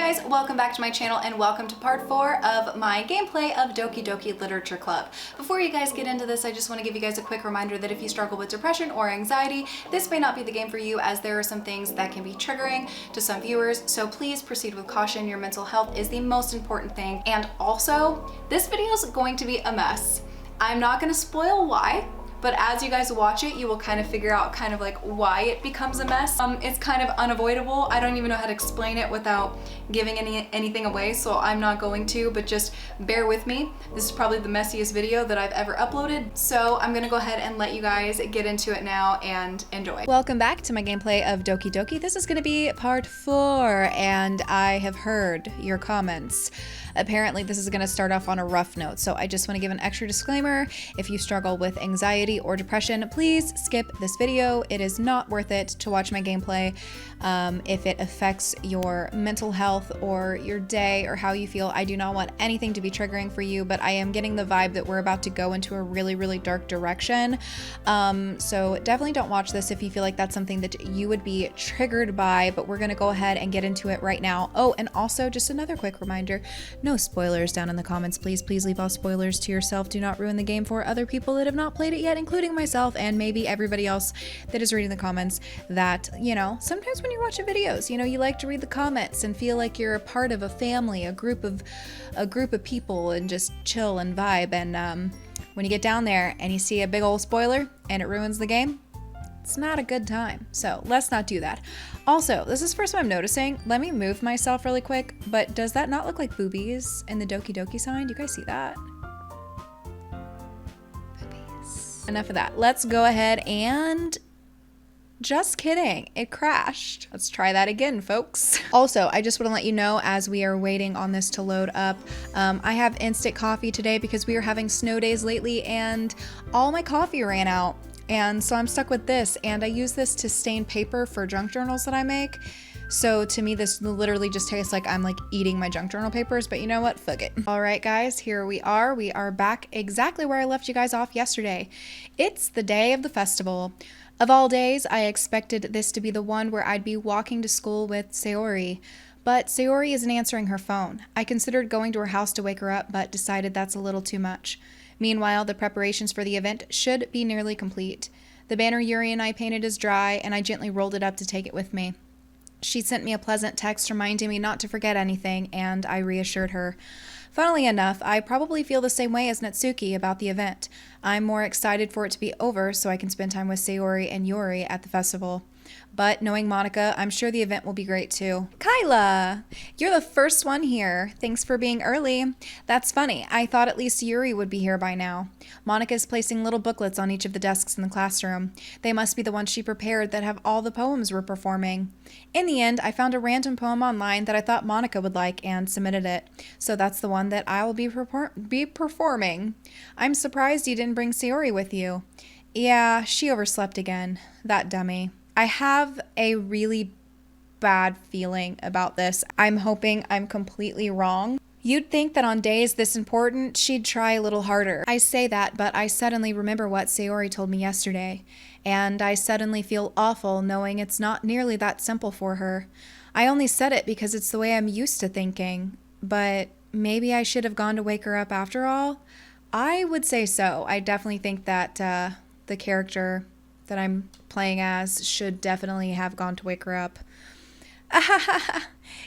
guys, welcome back to my channel and welcome to part 4 of my gameplay of Doki Doki Literature Club. Before you guys get into this, I just want to give you guys a quick reminder that if you struggle with depression or anxiety, this may not be the game for you, as there are some things that can be triggering to some viewers, so please proceed with caution. Your mental health is the most important thing. And also, this video is going to be a mess. I'm not going to spoil why, but as you guys watch it, you will kind of figure out kind of like why it becomes a mess. It's kind of unavoidable. I don't even know how to explain it without giving anything away, so I'm not going to, but just bear with me. This is probably the messiest video that I've ever uploaded, so I'm gonna go ahead and let you guys get into it now and enjoy. Welcome back to my gameplay of Doki Doki. This is gonna be part 4, and I have heard your comments. Apparently this is going to start off on a rough note, so I just want to give an extra disclaimer. If you struggle with anxiety or depression, please skip this video. It is not worth it to watch my gameplay. If it affects your mental health or your day or how you feel, I do not want anything to be triggering for you, but I am getting the vibe that we're about to go into a really, really dark direction. So definitely don't watch this if you feel like that's something that you would be triggered by, but we're going to go ahead and get into it right now. Oh, and also just another quick reminder, no spoilers down in the comments, please. Please leave all spoilers to yourself. Do not ruin the game for other people that have not played it yet, including myself and maybe everybody else that is reading the comments. That, you know, sometimes when you're watching videos, you know, you like to read the comments and feel like you're a part of a family, a group of people, and just chill and vibe. And when you get down there and you see a big old spoiler and it ruins the game, it's not a good time. So let's not do that. Also, this is the first time I'm noticing. Let me move myself really quick, but does that not look like boobies in the Doki Doki sign? Do you guys see that? Boobies. Enough of that. Let's go ahead and... Just kidding, it crashed. Let's try that again, folks. Also, I just want to let you know, as we are waiting on this to load up, I have instant coffee today because we are having snow days lately and all my coffee ran out. And so I'm stuck with this, and I use this to stain paper for junk journals that I make. So to me, this literally just tastes like I'm like eating my junk journal papers, but you know what? Fuck it. All right, guys, here we are. We are back exactly where I left you guys off yesterday. It's the day of the festival. Of all days, I expected this to be the one where I'd be walking to school with Sayori, but Sayori isn't answering her phone. I considered going to her house to wake her up, but decided that's a little too much. Meanwhile, the preparations for the event should be nearly complete. The banner Yuri and I painted is dry, and I gently rolled it up to take it with me. She sent me a pleasant text reminding me not to forget anything, and I reassured her. Funnily enough, I probably feel the same way as Natsuki about the event. I'm more excited for it to be over so I can spend time with Sayori and Yuri at the festival. But knowing Monika, I'm sure the event will be great too. KYLA! You're the first one here. Thanks for being early. That's funny. I thought at least Yuri would be here by now. Monika is placing little booklets on each of the desks in the classroom. They must be the ones she prepared that have all the poems we're performing. In the end, I found a random poem online that I thought Monika would like and submitted it. So that's the one that I will be performing. I'm surprised you didn't bring Sayori with you. Yeah, she overslept again. That dummy. I have a really bad feeling about this. I'm hoping I'm completely wrong. You'd think that on days this important, she'd try a little harder. I say that, but I suddenly remember what Sayori told me yesterday, and I suddenly feel awful knowing it's not nearly that simple for her. I only said it because it's the way I'm used to thinking, but maybe I should have gone to wake her up after all? I would say so. I definitely think that the character that I'm playing as should definitely have gone to wake her up.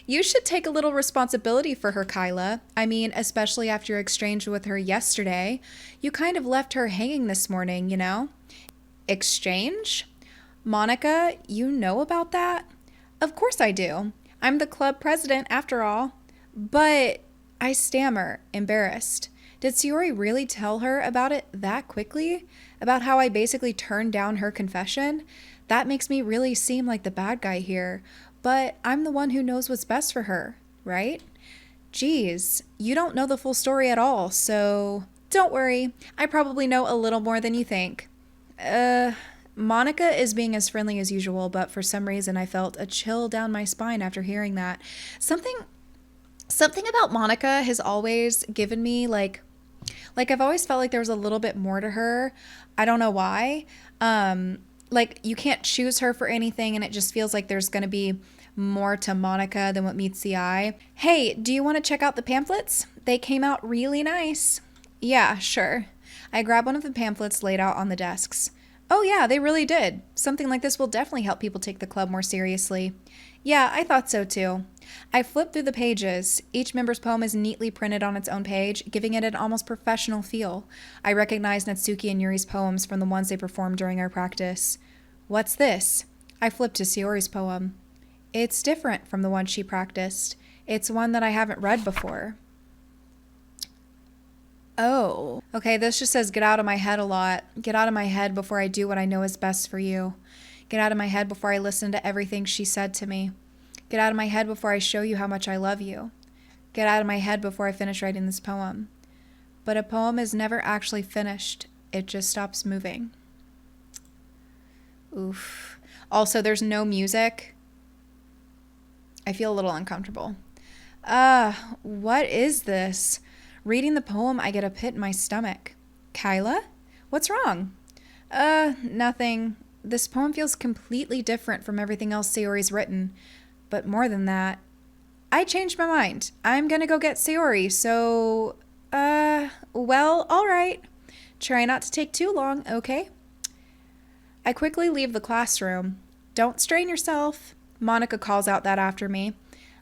You should take a little responsibility for her, KYLA. I mean, especially after your exchange with her yesterday. You kind of left her hanging this morning, you know? Exchange? Monika, you know about that? Of course I do. I'm the club president after all. But I stammer, embarrassed. Did Sayori really tell her about it that quickly? About how I basically turned down her confession? That makes me really seem like the bad guy here. But I'm the one who knows what's best for her, right? Geez, you don't know the full story at all, so don't worry. I probably know a little more than you think. Monika is being as friendly as usual, but for some reason I felt a chill down my spine after hearing that. Something about Monika has always given me like I've always felt like there was a little bit more to her. I don't know why. Like you can't choose her for anything, and it just feels like there's going to be more to Monika than what meets the eye. Hey, do you want to check out the pamphlets? They came out really nice. Yeah, sure. I grab one of the pamphlets laid out on the desks. Oh yeah, they really did. Something like this will definitely help people take the club more seriously. Yeah, I thought so too. I flip through the pages. Each member's poem is neatly printed on its own page, giving it an almost professional feel. I recognize Natsuki and Yuri's poems from the ones they performed during our practice. What's this? I flip to Sayori's poem. It's different from the one she practiced. It's one that I haven't read before. Oh. Okay, this just says get out of my head a lot. Get out of my head before I do what I know is best for you. Get out of my head before I listen to everything she said to me. Get out of my head before I show you how much I love you. Get out of my head before I finish writing this poem. But a poem is never actually finished. It just stops moving. Oof. Also, there's no music. I feel a little uncomfortable. What is this? Reading the poem, I get a pit in my stomach. KYLA? What's wrong? Nothing. This poem feels completely different from everything else Sayori's written. But more than that, I changed my mind. I'm gonna go get Sayori, so, well, all right. Try not to take too long, okay? I quickly leave the classroom. Don't strain yourself. Monika calls out that after me.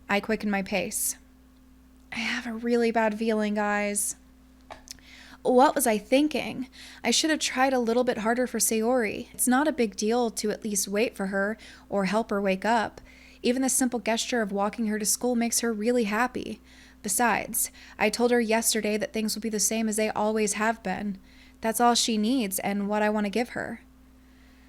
I quicken my pace. I have a really bad feeling, guys. What was I thinking? I should have tried a little bit harder for Sayori. It's not a big deal to at least wait for her or help her wake up. Even the simple gesture of walking her to school makes her really happy. Besides, I told her yesterday that things will be the same as they always have been. That's all she needs and what I want to give her.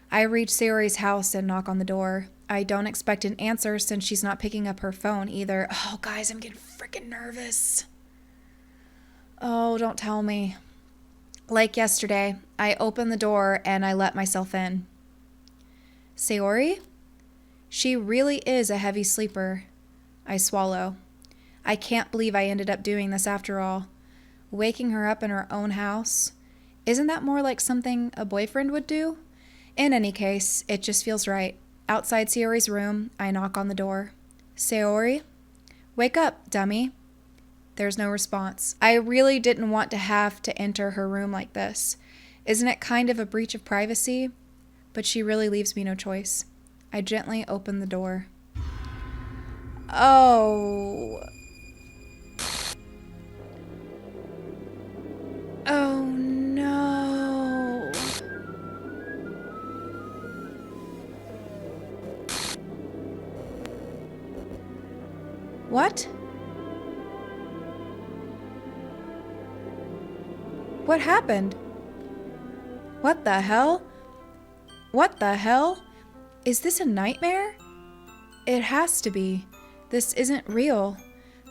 I reach Sayori's house and knock on the door. I don't expect an answer since she's not picking up her phone either. Oh, guys, I'm getting freaking nervous. Oh, don't tell me. Like yesterday, I open the door and I let myself in. Sayori? She really is a heavy sleeper. I swallow. I can't believe I ended up doing this after all. Waking her up in her own house. Isn't that more like something a boyfriend would do? In any case, it just feels right. Outside Sayori's room, I knock on the door. Sayori? Wake up, dummy. There's no response. I really didn't want to have to enter her room like this. Isn't it kind of a breach of privacy? But she really leaves me no choice. I gently open the door. Oh. Oh no. What? What happened? What the hell? What the hell? Is this a nightmare? It has to be. This isn't real.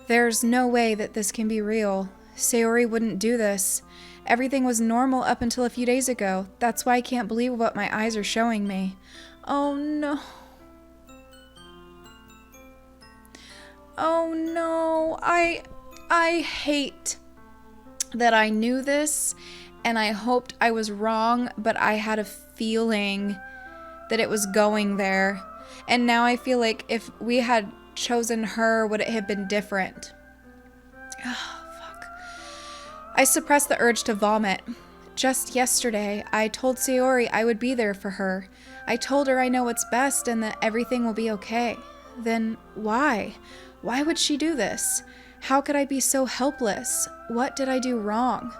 There's no way that this can be real. Sayori wouldn't do this. Everything was normal up until a few days ago. That's why I can't believe what my eyes are showing me. Oh no. Oh no. I hate that I knew this and I hoped I was wrong, but I had a feeling that it was going there. And now I feel like if we had chosen her, would it have been different? Oh, fuck. I suppressed the urge to vomit. Just yesterday, I told Sayori I would be there for her. I told her I know what's best and that everything will be okay. Then why? Why would she do this? How could I be so helpless? What did I do wrong?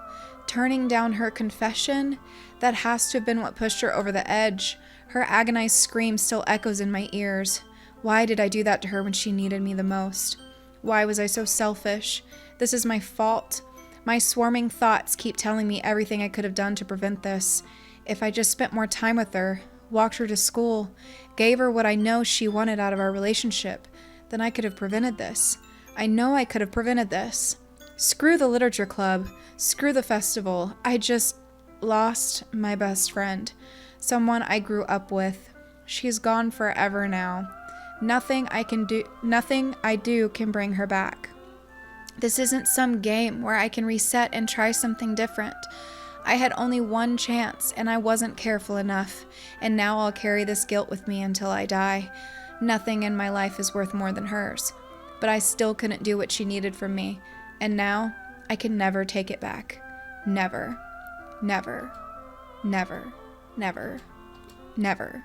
Turning down her confession? That has to have been what pushed her over the edge. Her agonized scream still echoes in my ears. Why did I do that to her when she needed me the most? Why was I so selfish? This is my fault. My swarming thoughts keep telling me everything I could have done to prevent this. If I just spent more time with her, walked her to school, gave her what I know she wanted out of our relationship, then I could have prevented this. I know I could have prevented this. Screw the literature club. Screw the festival. I just lost my best friend. Someone I grew up with. She's gone forever now. Nothing I do can bring her back. This isn't some game where I can reset and try something different. I had only one chance and I wasn't careful enough, and now I'll carry this guilt with me until I die. Nothing in my life is worth more than hers, but I still couldn't do what she needed from me, and now I can never take it back. Never, never, never, never, never.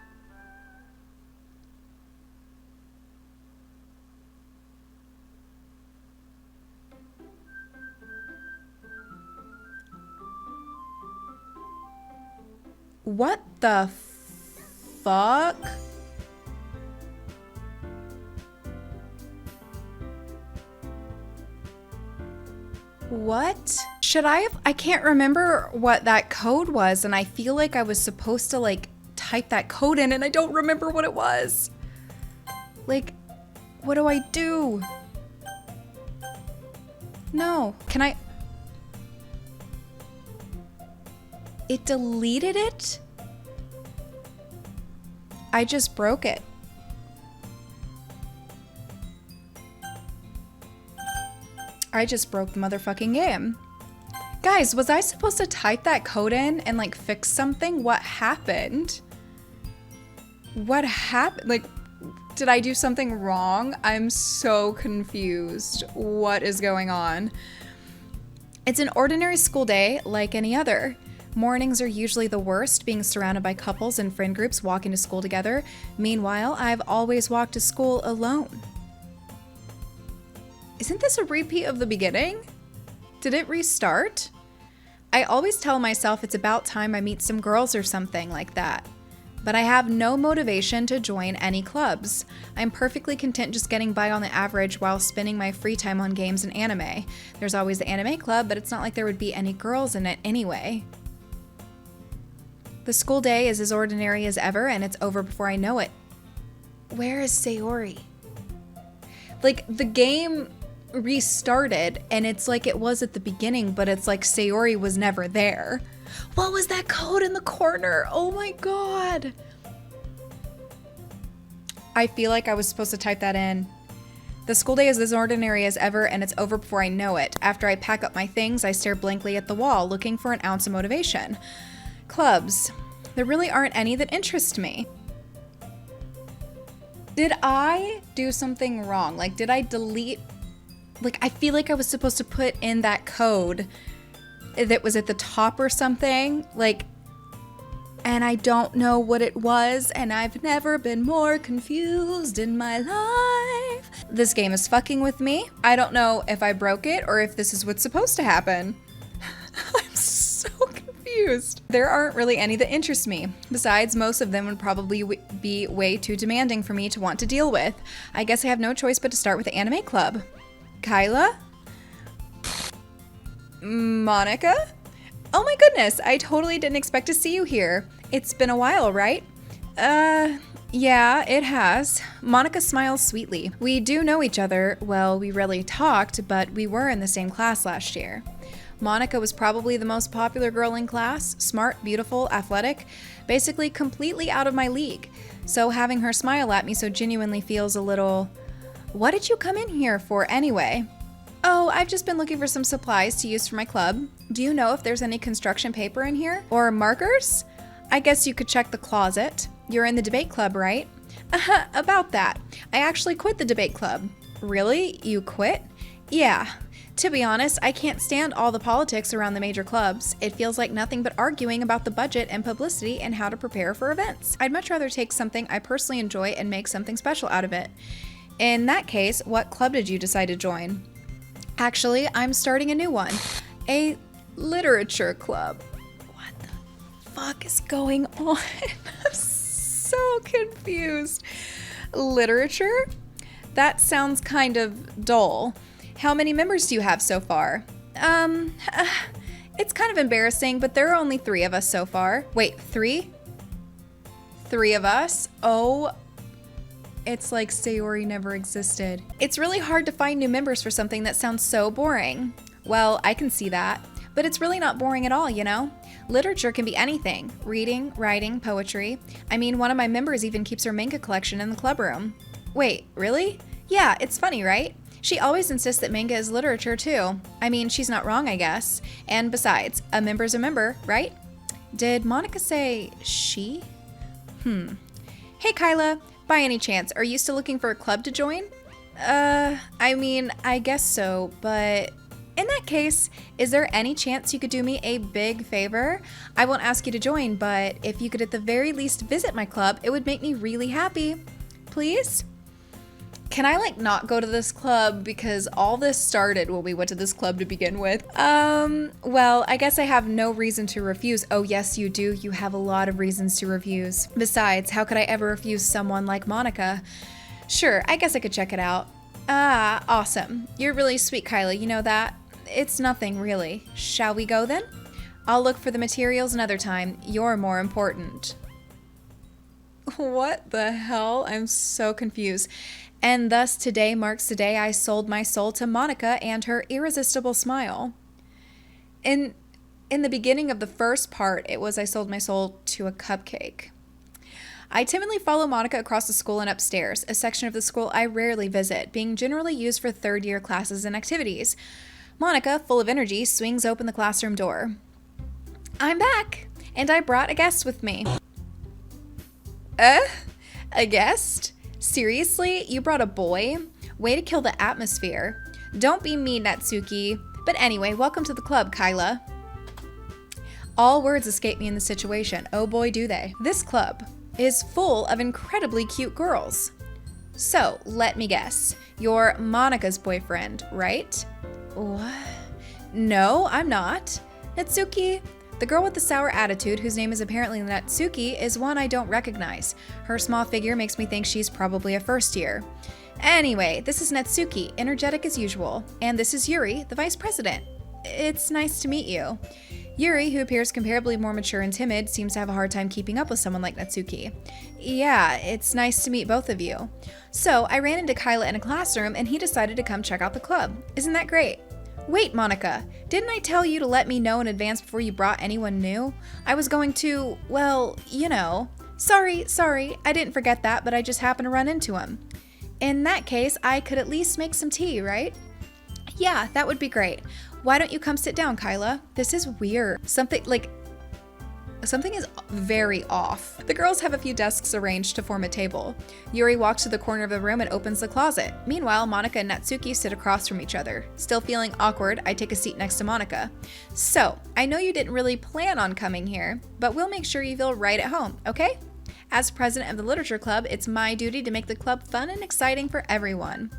What the fuck? What? Should I have? I can't remember what that code was, and I feel like I was supposed to like type that code in, and I don't remember what it was. Like, what do I do? No. Can I? It deleted it? I just broke it. I just broke the motherfucking game. Guys, was I supposed to type that code in and like fix something? What happened? What happened? Like, did I do something wrong? I'm so confused. What is going on? It's an ordinary school day like any other. Mornings are usually the worst, being surrounded by couples and friend groups walking to school together. Meanwhile, I've always walked to school alone. Isn't this a repeat of the beginning? Did it restart? I always tell myself it's about time I meet some girls or something like that. But I have no motivation to join any clubs. I'm perfectly content just getting by on the average while spending my free time on games and anime. There's always the anime club, but it's not like there would be any girls in it anyway. The school day is as ordinary as ever, and it's over before I know it. Where is Sayori? Like, the game restarted, and it's like it was at the beginning, but it's like Sayori was never there. What was that code in the corner? Oh my god. I feel like I was supposed to type that in. The school day is as ordinary as ever, and it's over before I know it. After I pack up my things, I stare blankly at the wall, looking for an ounce of motivation. Clubs. There really aren't any that interest me. Did I do something wrong? Like, did I delete? Like, I feel like I was supposed to put in that code that was at the top or something. Like, and I don't know what it was, and I've never been more confused in my life. This game is fucking with me. I don't know if I broke it or if this is what's supposed to happen. I'm so confused. There aren't really any that interest me. Besides, most of them would probably be way too demanding for me to want to deal with. I guess I have no choice but to start with the anime club. KYLA? Monika? Oh my goodness, I totally didn't expect to see you here. It's been a while, right? Yeah, it has. Monika smiles sweetly. We do know each other. Well, we rarely talked, but we were in the same class last year. Monika was probably the most popular girl in class, smart, beautiful, athletic, basically completely out of my league. So having her smile at me so genuinely feels a little... What did you come in here for anyway? Oh, I've just been looking for some supplies to use for my club. Do you know if there's any construction paper in here? Or markers? I guess you could check the closet. You're in the debate club, right? About that. I actually quit the debate club. Really? You quit? Yeah. To be honest, I can't stand all the politics around the major clubs. It feels like nothing but arguing about the budget and publicity and how to prepare for events. I'd much rather take something I personally enjoy and make something special out of it. In that case, what club did you decide to join? Actually, I'm starting a new one. A literature club. What the fuck is going on? I'm so confused. Literature? That sounds kind of dull. How many members do you have so far? It's kind of embarrassing, but there are only 3 of us so far. Wait, 3? 3 of us? Oh, it's like Sayori never existed. It's really hard to find new members for something that sounds so boring. Well, I can see that, but it's really not boring at all, you know? Literature can be anything. Reading, writing, poetry. I mean, one of my members even keeps her manga collection in the club room. Wait, really? Yeah, it's funny, right? She always insists that manga is literature too. I mean, she's not wrong, I guess. And besides, a member's a member, right? Did Monika say she? Hey, KYLA. By any chance, are you still looking for a club to join? I mean, I guess so, but in that case, is there any chance you could do me a big favor? I won't ask you to join, but if you could at the very least visit my club, it would make me really happy. Please? Can I not go to this club because all this started when we went to this club to begin with? Well, I guess I have no reason to refuse. Oh, yes, you do. You have a lot of reasons to refuse. Besides, how could I ever refuse someone like Monika? Sure, I guess I could check it out. Ah, awesome. You're really sweet, KYLA, you know that? It's nothing, really. Shall we go then? I'll look for the materials another time. You're more important. What the hell? I'm so confused. And thus today marks the day I sold my soul to Monika and her irresistible smile. In the beginning of the first part, it was I sold my soul to a cupcake. I timidly follow Monika across the school and upstairs, a section of the school I rarely visit, being generally used for third-year classes and activities. Monika, full of energy, swings open the classroom door. I'm back, and I brought a guest with me. A guest? Seriously? You brought a boy? Way to kill the atmosphere. Don't be mean, Natsuki. But anyway, welcome to the club, KYLA. All words escape me in the situation. Oh boy, do they. This club is full of incredibly cute girls. So, let me guess. You're Monika's boyfriend, right? What? No, I'm not. Natsuki? The girl with the sour attitude, whose name is apparently Natsuki, is one I don't recognize. Her small figure makes me think she's probably a first year. Anyway, this is Natsuki, energetic as usual. And this is Yuri, the vice president. It's nice to meet you. Yuri, who appears comparably more mature and timid, seems to have a hard time keeping up with someone like Natsuki. Yeah, it's nice to meet both of you. So, I ran into KYLA in a classroom and he decided to come check out the club. Isn't that great? Wait, Monika, didn't I tell you to let me know in advance before you brought anyone new? I was going to, well, you know. Sorry, I didn't forget that, but I just happened to run into him. In that case, I could at least make some tea, right? Yeah, that would be great. Why don't you come sit down, KYLA? This is weird. Something is very off. The girls have a few desks arranged to form a table. Yuri walks to the corner of the room and opens the closet. Meanwhile, Monika and Natsuki sit across from each other. Still feeling awkward, I take a seat next to Monika. So, I know you didn't really plan on coming here, but we'll make sure you feel right at home, okay? As president of the literature club, it's my duty to make the club fun and exciting for everyone.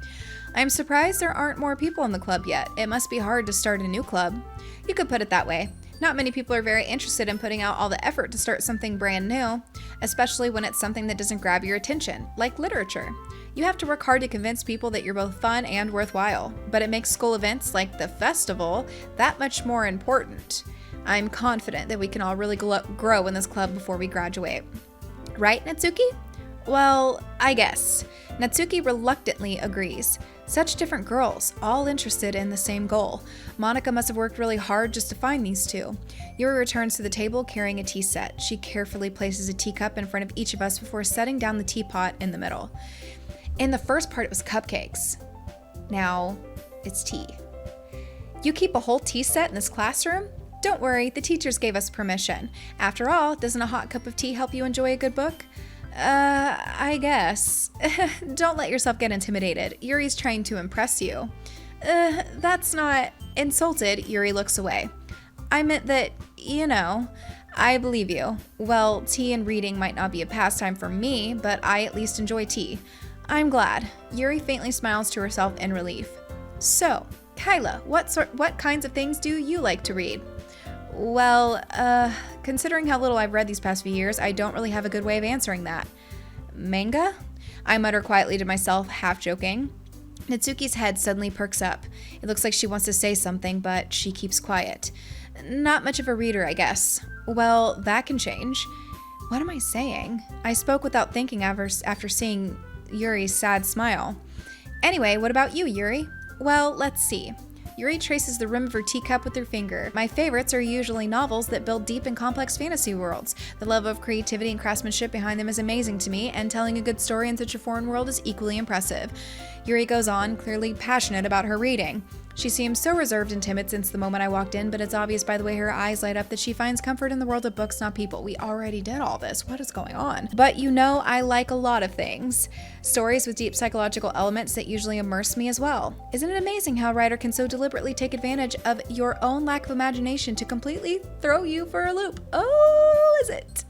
I'm surprised there aren't more people in the club yet. It must be hard to start a new club. You could put it that way. Not many people are very interested in putting out all the effort to start something brand new, especially when it's something that doesn't grab your attention, like literature. You have to work hard to convince people that you're both fun and worthwhile, but it makes school events like the festival that much more important. I'm confident that we can all really grow in this club before we graduate. Right, Natsuki? Well, I guess. Natsuki reluctantly agrees. Such different girls, all interested in the same goal. Monika must have worked really hard just to find these two. Yuri returns to the table carrying a tea set. She carefully places a teacup in front of each of us before setting down the teapot in the middle. In the first part, it was cupcakes. Now, it's tea. You keep a whole tea set in this classroom? Don't worry, the teachers gave us permission. After all, doesn't a hot cup of tea help you enjoy a good book? I guess. Don't let yourself get intimidated. Yuri's trying to impress you. That's not... Insulted, Yuri looks away. I meant that, you know, I believe you. Well, tea and reading might not be a pastime for me, but I at least enjoy tea. I'm glad. Yuri faintly smiles to herself in relief. So, KYLA, what kinds of things do you like to read? Well, considering how little I've read these past few years, I don't really have a good way of answering that. Manga? I mutter quietly to myself, half joking. Natsuki's head suddenly perks up. It looks like she wants to say something, but she keeps quiet. Not much of a reader, I guess. Well, that can change. What am I saying? I spoke without thinking after seeing Yuri's sad smile. Anyway, what about you, Yuri? Well, let's see. Yuri traces the rim of her teacup with her finger. My favorites are usually novels that build deep and complex fantasy worlds. The level of creativity and craftsmanship behind them is amazing to me, and telling a good story in such a foreign world is equally impressive. Yuri goes on, clearly passionate about her reading. She seems so reserved and timid since the moment I walked in, but it's obvious by the way her eyes light up that she finds comfort in the world of books, not people. We already did all this. What is going on? But you know, I like a lot of things. Stories with deep psychological elements that usually immerse me as well. Isn't it amazing how a writer can so deliberately take advantage of your own lack of imagination to completely throw you for a loop? Oh, is it?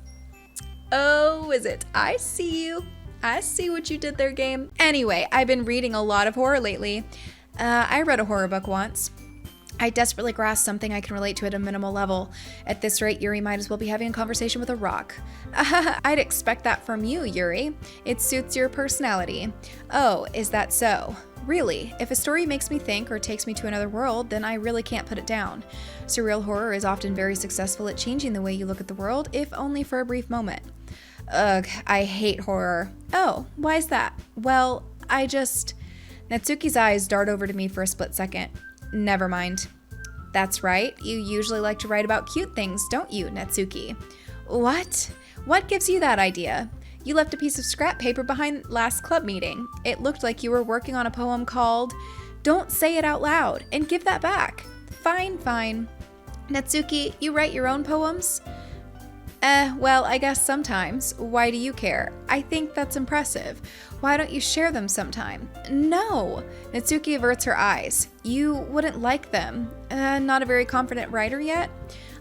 Oh, is it? I see you. I see what you did there, game. Anyway, I've been reading a lot of horror lately. I read a horror book once. I desperately grasped something I can relate to at a minimal level. At this rate, Yuri might as well be having a conversation with a rock. I'd expect that from you, Yuri. It suits your personality. Oh, is that so? Really, if a story makes me think or takes me to another world, then I really can't put it down. Surreal horror is often very successful at changing the way you look at the world, if only for a brief moment. Ugh, I hate horror. Oh, why is that? Well, Natsuki's eyes dart over to me for a split second. Never mind. That's right, you usually like to write about cute things, don't you, Natsuki? What? What gives you that idea? You left a piece of scrap paper behind last club meeting. It looked like you were working on a poem called Don't Say It Out Loud, and give that back. Fine, fine. Natsuki, you write your own poems? Well, I guess sometimes. Why do you care? I think that's impressive. Why don't you share them sometime? No! Natsuki averts her eyes. You wouldn't like them. Not a very confident writer yet?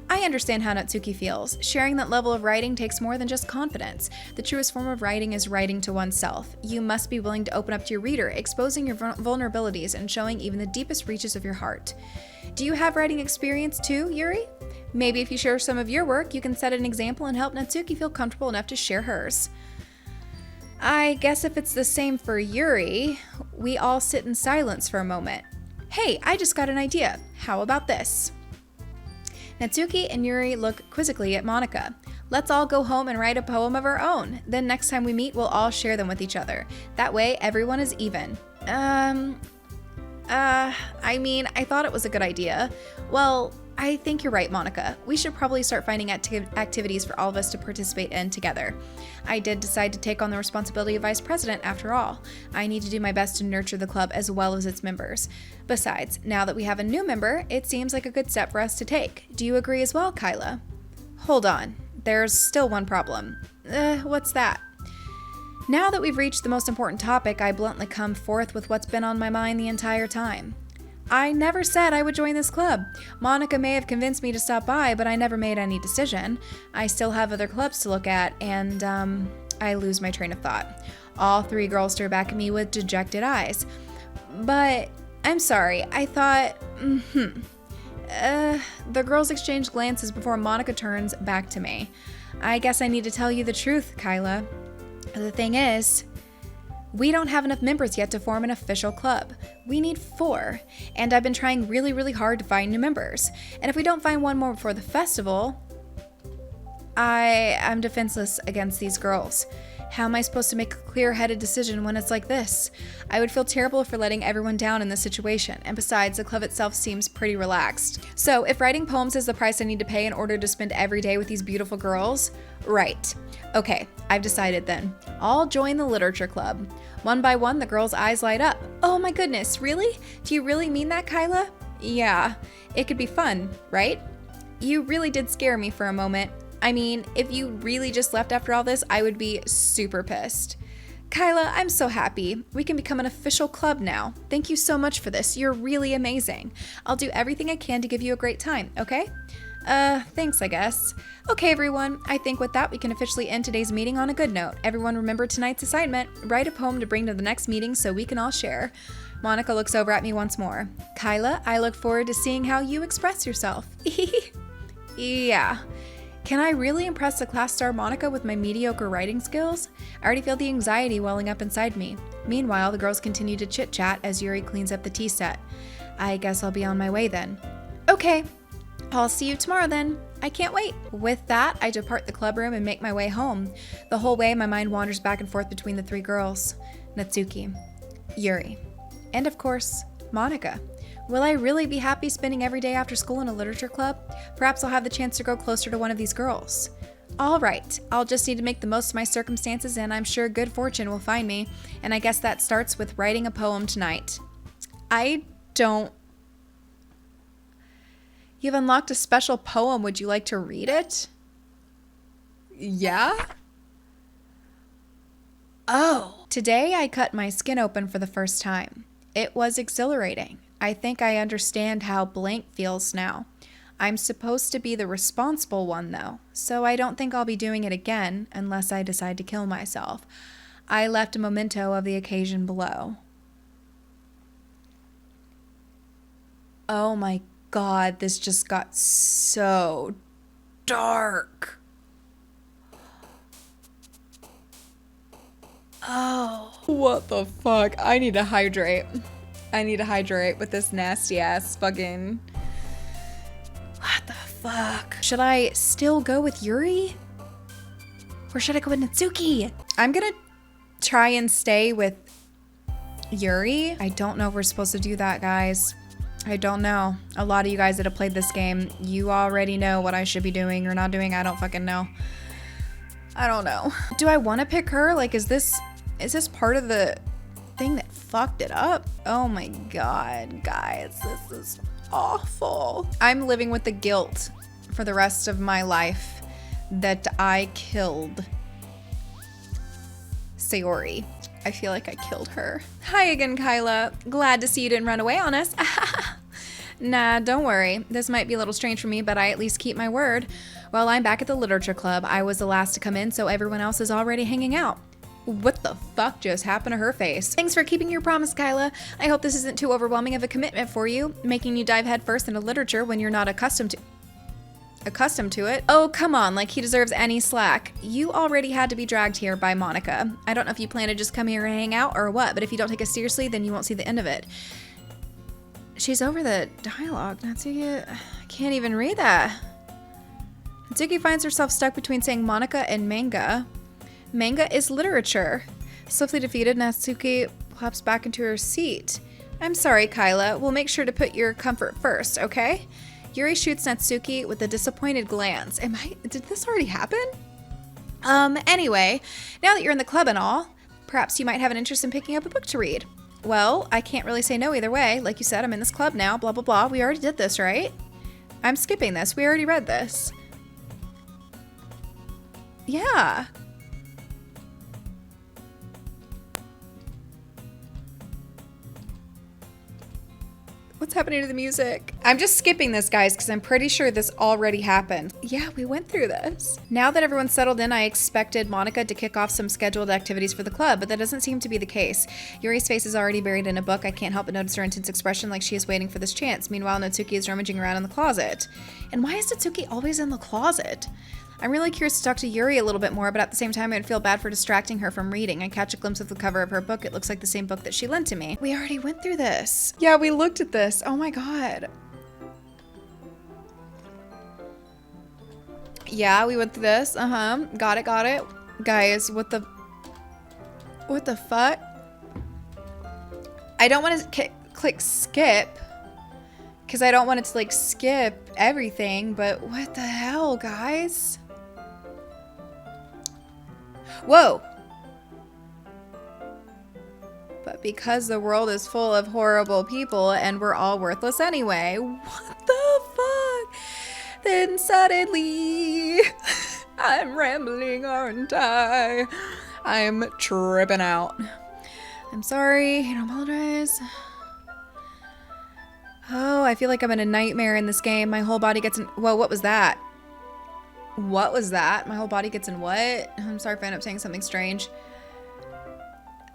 I understand how Natsuki feels. Sharing that level of writing takes more than just confidence. The truest form of writing is writing to oneself. You must be willing to open up to your reader, exposing your vulnerabilities and showing even the deepest reaches of your heart. Do you have writing experience too, Yuri? Maybe if you share some of your work, you can set an example and help Natsuki feel comfortable enough to share hers. I guess if it's the same for Yuri, we all sit in silence for a moment. Hey, I just got an idea. How about this? Natsuki and Yuri look quizzically at Monika. Let's all go home and write a poem of our own. Then next time we meet, we'll all share them with each other. That way, everyone is even. I thought it was a good idea. Well, I think you're right, Monika. We should probably start finding activities for all of us to participate in together. I did decide to take on the responsibility of vice president after all. I need to do my best to nurture the club as well as its members. Besides, now that we have a new member, it seems like a good step for us to take. Do you agree as well, KYLA? Hold on. There's still one problem. What's that? Now that we've reached the most important topic, I bluntly come forth with what's been on my mind the entire time. I never said I would join this club. Monika may have convinced me to stop by, but I never made any decision. I still have other clubs to look at, and, I lose my train of thought. All three girls stare back at me with dejected eyes. But, I'm sorry, I thought, The girls exchange glances before Monika turns back to me. I guess I need to tell you the truth, KYLA. The thing is, we don't have enough members yet to form an official club. We need 4, and I've been trying really, really hard to find new members. And if we don't find one more before the festival, I'm defenseless against these girls. How am I supposed to make a clear-headed decision when it's like this? I would feel terrible for letting everyone down in this situation, and besides, the club itself seems pretty relaxed. So, if writing poems is the price I need to pay in order to spend every day with these beautiful girls, right. Okay, I've decided then. I'll join the literature club. One by one, the girls' eyes light up. Oh my goodness, really? Do you really mean that, KYLA? Yeah, it could be fun, right? You really did scare me for a moment. I mean, if you really just left after all this, I would be super pissed. KYLA, I'm so happy. We can become an official club now. Thank you so much for this. You're really amazing. I'll do everything I can to give you a great time, okay? Thanks, I guess. Okay, everyone. I think with that, we can officially end today's meeting on a good note. Everyone remember tonight's assignment. Write a poem to bring to the next meeting so we can all share. Monika looks over at me once more. KYLA, I look forward to seeing how you express yourself. Yeah. Can I really impress the class star Monika with my mediocre writing skills? I already feel the anxiety welling up inside me. Meanwhile, the girls continue to chit-chat as Yuri cleans up the tea set. I guess I'll be on my way then. Okay. I'll see you tomorrow then. I can't wait. With that, I depart the club room and make my way home. The whole way, my mind wanders back and forth between the 3 girls. Natsuki, Yuri, and of course, Monika. Will I really be happy spending every day after school in a literature club? Perhaps I'll have the chance to grow closer to one of these girls. All right, I'll just need to make the most of my circumstances, and I'm sure good fortune will find me. And I guess that starts with writing a poem tonight. I don't You've unlocked a special poem. Would you like to read it? Yeah? Oh. Today I cut my skin open for the first time. It was exhilarating. I think I understand how blank feels now. I'm supposed to be the responsible one though, so I don't think I'll be doing it again unless I decide to kill myself. I left a memento of the occasion below. Oh my God, this just got so dark. Oh, what the fuck? I need to hydrate. I need to hydrate with this nasty ass fucking... What the fuck? Should I still go with Yuri? Or should I go with Natsuki? I'm gonna try and stay with Yuri. I don't know if we're supposed to do that, guys. I don't know. A lot of you guys that have played this game, you already know what I should be doing or not doing. I don't fucking know. I don't know. Do I want to pick her? Like, is this part of the thing that fucked it up? Oh my God, guys, this is awful. I'm living with the guilt for the rest of my life that I killed Sayori. I feel like I killed her. Hi again, KYLA. Glad to see you didn't run away on us. Nah, don't worry. This might be a little strange for me, but I at least keep my word. Well, I'm back at the literature club. I was the last to come in, so everyone else is already hanging out. What the fuck just happened to her face? Thanks for keeping your promise, KYLA. I hope this isn't too overwhelming of a commitment for you, making you dive headfirst into literature when you're not accustomed to it. Oh, come on, like he deserves any slack. You already had to be dragged here by Monika. I don't know if you plan to just come here and hang out or what, but if you don't take us seriously, then you won't see the end of it. She's over the dialogue. Natsuki, I can't even read that. Natsuki finds herself stuck between saying Monika and manga. Manga is literature. Swiftly defeated, Natsuki plops back into her seat. I'm sorry, KYLA. We'll make sure to put your comfort first, okay? Yuri shoots Natsuki with a disappointed glance. Did this already happen? Anyway, now that you're in the club and all, perhaps you might have an interest in picking up a book to read. Well, I can't really say no either way. Like you said, I'm in this club now, blah, blah, blah. We already did this, right? I'm skipping this. We already read this. Yeah. What's happening to the music? I'm just skipping this, guys, because I'm pretty sure this already happened. Yeah, we went through this. Now that everyone's settled in, I expected Monika to kick off some scheduled activities for the club, but that doesn't seem to be the case. Yuri's face is already buried in a book. I can't help but notice her intense expression like she is waiting for this chance. Meanwhile, Natsuki is rummaging around in the closet. And why is Natsuki always in the closet? I'm really curious to talk to Yuri a little bit more, but at the same time, I'd feel bad for distracting her from reading. I catch a glimpse of the cover of her book. It looks like the same book that she lent to me. We already went through this. Yeah, we looked at this. Oh my God. Yeah, we went through this. Got it. Guys, what the fuck? I don't want to click skip because I don't want it to like skip everything, but what the hell, guys? Whoa. But because the world is full of horrible people and we're all worthless anyway. What the fuck? Then suddenly I'm rambling, aren't I? I'm tripping out. I'm sorry. I don't apologize. Oh, I feel like I'm in a nightmare in this game. My whole body gets in... Whoa, what was that? What was that? My whole body gets in what? I'm sorry if I end up saying something strange.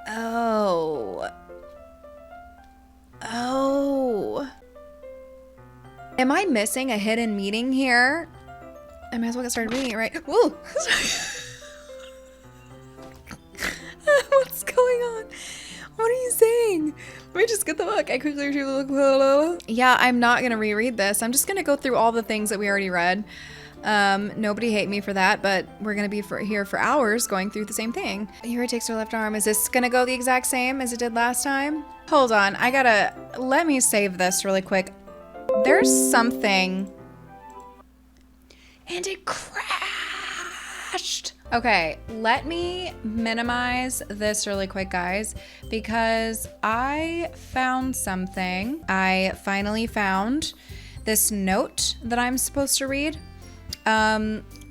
Oh. Am I missing a hidden meaning here? I might as well get started reading it, right? Whoa! What's going on? What are you saying? Let me just get the book. I quickly retrieve the book. Yeah, I'm not going to reread this. I'm just going to go through all the things that we already read. Nobody hate me for that, but we're going to be here for hours going through the same thing. Yuri takes her left arm. Is this going to go the exact same as it did last time? Hold on. Let me save this really quick. There's something. And it crashed. Okay, let me minimize this really quick, guys, because I found something. I finally found this note that I'm supposed to read.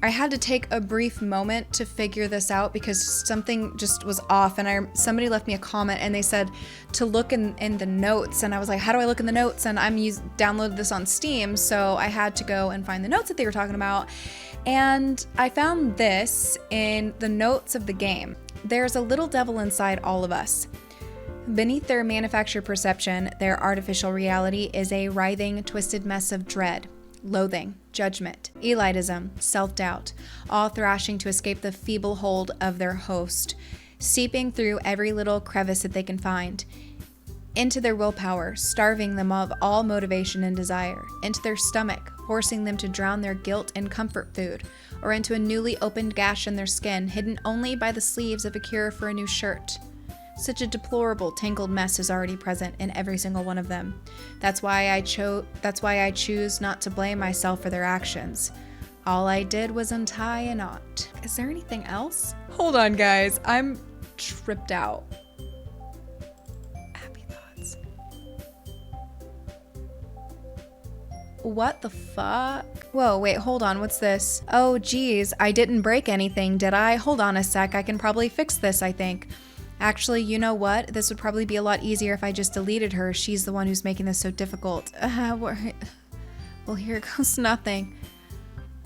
I had to take a brief moment to figure this out because something just was off, and somebody left me a comment and they said to look in the notes, and I was like, how do I look in the notes? And downloaded this on Steam, so I had to go and find the notes that they were talking about, and I found this in the notes of the game. There's a little devil inside all of us. Beneath their manufactured perception, their artificial reality is a writhing, twisted mess of dread, loathing, judgment, elitism, self-doubt, all thrashing to escape the feeble hold of their host, seeping through every little crevice that they can find, into their willpower, starving them of all motivation and desire, into their stomach, forcing them to drown their guilt in comfort food, or into a newly opened gash in their skin, hidden only by the sleeves of a cure for a new shirt. Such a deplorable, tangled mess is already present in every single one of them. That's why I choose not to blame myself for their actions. All I did was untie a knot. Is there anything else? Hold on, guys. I'm tripped out. Happy thoughts. What the fuck? Whoa, wait, hold on. What's this? Oh, geez. I didn't break anything, did I? Hold on a sec. I can probably fix this, I think. Actually, you know what? This would probably be a lot easier if I just deleted her. She's the one who's making this so difficult. Well, here goes nothing.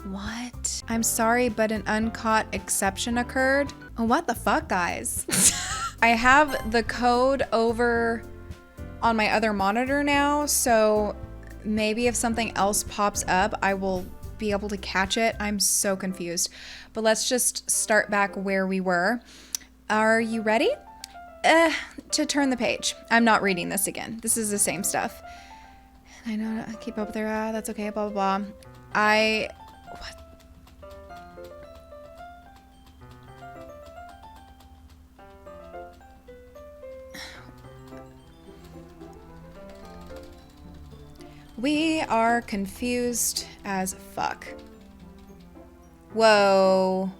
What? I'm sorry, but an uncaught exception occurred. What the fuck, guys? I have the code over on my other monitor now, so maybe if something else pops up, I will be able to catch it. I'm so confused. But let's just start back where we were. Are you ready? To turn the page. I'm not reading this again. This is the same stuff. I know, keep up with her. That's okay, blah, blah, blah. What? We are confused as fuck. Whoa.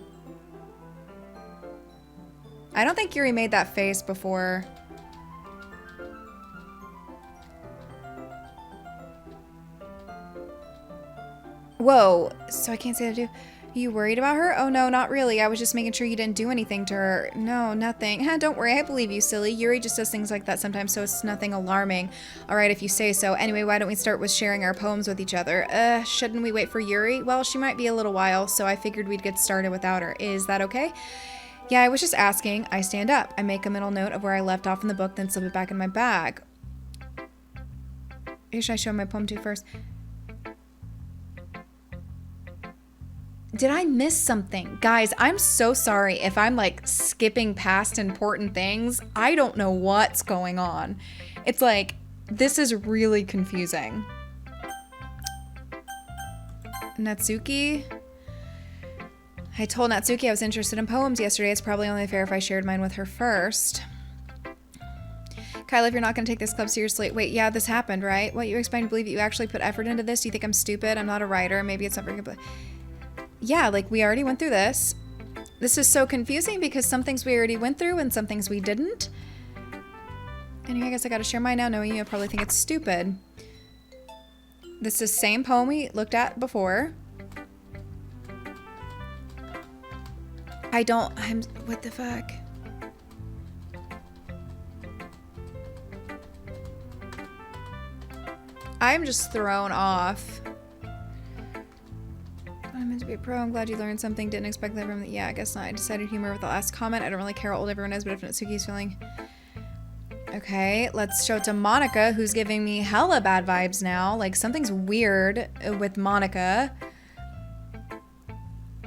I don't think Yuri made that face before. Whoa, so I can't say that too. Are you worried about her? Oh no, not really. I was just making sure you didn't do anything to her. No, nothing. Don't worry, I believe you, silly. Yuri just does things like that sometimes, so it's nothing alarming. All right, if you say so. Anyway, why don't we start with sharing our poems with each other? Shouldn't we wait for Yuri? Well, she might be a little while, so I figured we'd get started without her. Is that okay? Yeah, I was just asking. I stand up. I make a mental note of where I left off in the book, then slip it back in my bag. Who should I show my poem to first? Did I miss something? Guys, I'm so sorry if I'm like skipping past important things. I don't know what's going on. It's like, this is really confusing. Natsuki? I told Natsuki I was interested in poems yesterday. It's probably only fair if I shared mine with her first. KYLA, if you're not going to take this club seriously... Wait, yeah, this happened, right? What, you expect me to believe that you actually put effort into this? Do you think I'm stupid? I'm not a writer. Maybe it's not very good, but... Yeah, like, we already went through this. This is so confusing because some things we already went through and some things we didn't. Anyway, I guess I gotta share mine now, knowing you'll probably think it's stupid. This is the same poem we looked at before. What the fuck? I'm just thrown off. I'm meant to be a pro. I'm glad you learned something. Didn't expect that from the... Yeah, I guess not. I decided humor with the last comment. I don't really care how old everyone is, but if Natsuki's feeling... Okay, let's show it to Monika, who's giving me hella bad vibes now. Like, something's weird with Monika.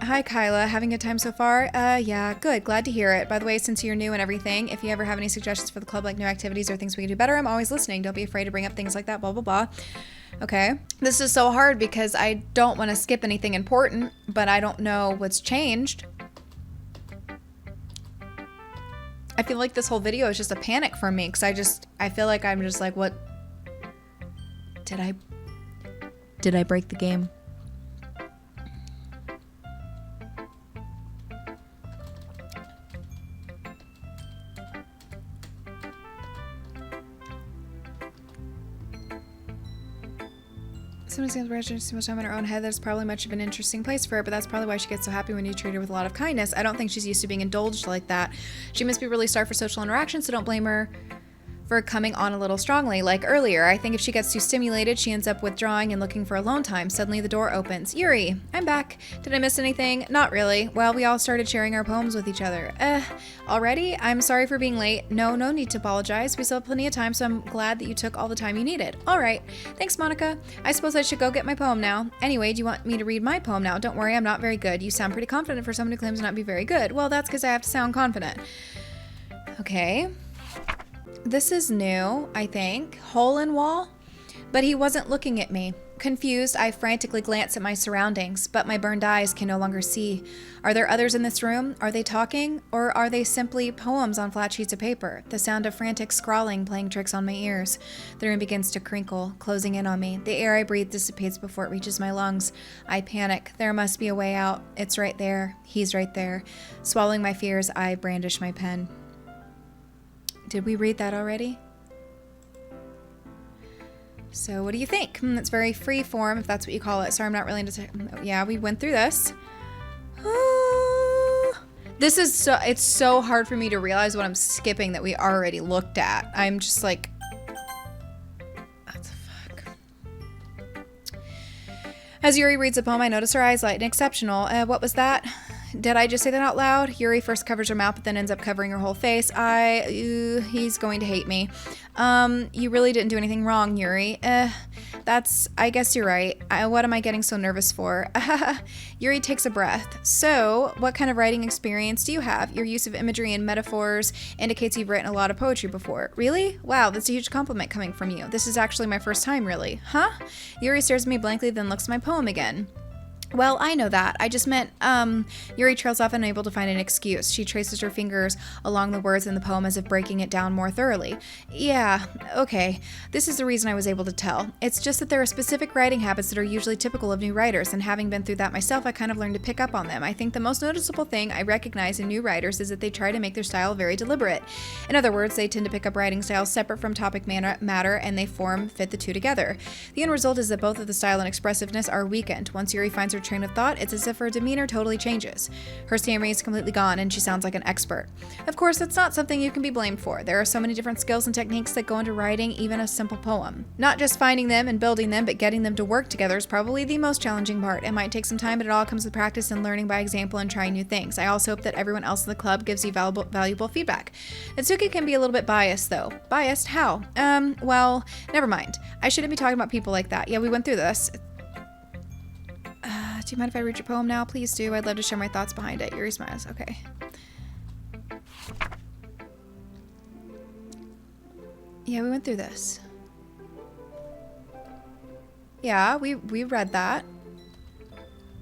Hi, KYLA. Having a good time so far? Yeah, good. Glad to hear it. By the way, since you're new and everything, if you ever have any suggestions for the club, like new activities or things we can do better, I'm always listening. Don't be afraid to bring up things like that, blah, blah, blah. Okay. This is so hard because I don't want to skip anything important, but I don't know what's changed. I feel like this whole video is just a panic for me because I feel like I'm just like, what? Did I break the game? Sometimes spends too much time in her own head. That's probably much of an interesting place for her, but that's probably why she gets so happy when you treat her with a lot of kindness. I don't think she's used to being indulged like that. She must be really starved for social interaction, so don't blame her for coming on a little strongly. Like earlier, I think if she gets too stimulated, she ends up withdrawing and looking for alone time. Suddenly the door opens. Yuri, I'm back. Did I miss anything? Not really. Well, we all started sharing our poems with each other. Already? I'm sorry for being late. No need to apologize. We still have plenty of time, so I'm glad that you took all the time you needed. All right. Thanks, Monika. I suppose I should go get my poem now. Anyway, do you want me to read my poem now? Don't worry, I'm not very good. You sound pretty confident for someone who claims to not be very good. Well, that's because I have to sound confident. Okay. This is new, I think. Hole in wall? But he wasn't looking at me. Confused, I frantically glance at my surroundings, but my burned eyes can no longer see. Are there others in this room? Are they talking? Or are they simply poems on flat sheets of paper? The sound of frantic scrawling playing tricks on my ears. The room begins to crinkle, closing in on me. The air I breathe dissipates before it reaches my lungs. I panic. There must be a way out. It's right there. He's right there. Swallowing my fears, I brandish my pen. Did we read that already? So what do you think? It's very free form, if that's what you call it. Sorry, I'm not really into... Yeah, we went through this. This is so... It's so hard for me to realize what I'm skipping that we already looked at. I'm just like... What the fuck? As Yuri reads the poem, I notice her eyes light and exceptional. What was that? Did I just say that out loud? Yuri first covers her mouth, but then ends up covering her whole face. He's going to hate me. You really didn't do anything wrong, Yuri. I guess you're right. What am I getting so nervous for? Yuri takes a breath. So, what kind of writing experience do you have? Your use of imagery and metaphors indicates you've written a lot of poetry before. Really? Wow, that's a huge compliment coming from you. This is actually my first time, really. Huh? Yuri stares at me blankly, then looks at my poem again. Well, I know that. I just meant, Yuri trails off, unable to find an excuse. She traces her fingers along the words in the poem as if breaking it down more thoroughly. Yeah, okay. This is the reason I was able to tell. It's just that there are specific writing habits that are usually typical of new writers, and having been through that myself, I kind of learned to pick up on them. I think the most noticeable thing I recognize in new writers is that they try to make their style very deliberate. In other words, they tend to pick up writing styles separate from topic matter, and they fit the two together. The end result is that both of the style and expressiveness are weakened. Once Yuri finds her train of thought, it's as if her demeanor totally changes. Her stammering is completely gone, and she sounds like an expert. Of course, that's not something you can be blamed for. There are so many different skills and techniques that go into writing even a simple poem. Not just finding them and building them, but getting them to work together is probably the most challenging part. It might take some time, but it all comes with practice and learning by example and trying new things. I also hope that everyone else in the club gives you valuable feedback. Natsuki can be a little bit biased, though. Biased? How? Well, never mind. I shouldn't be talking about people like that. Yeah, we went through this. Do you mind if I read your poem now? Please do. I'd love to share my thoughts behind it. Yuri smiles. Okay. Yeah, we went through this. Yeah, we read that.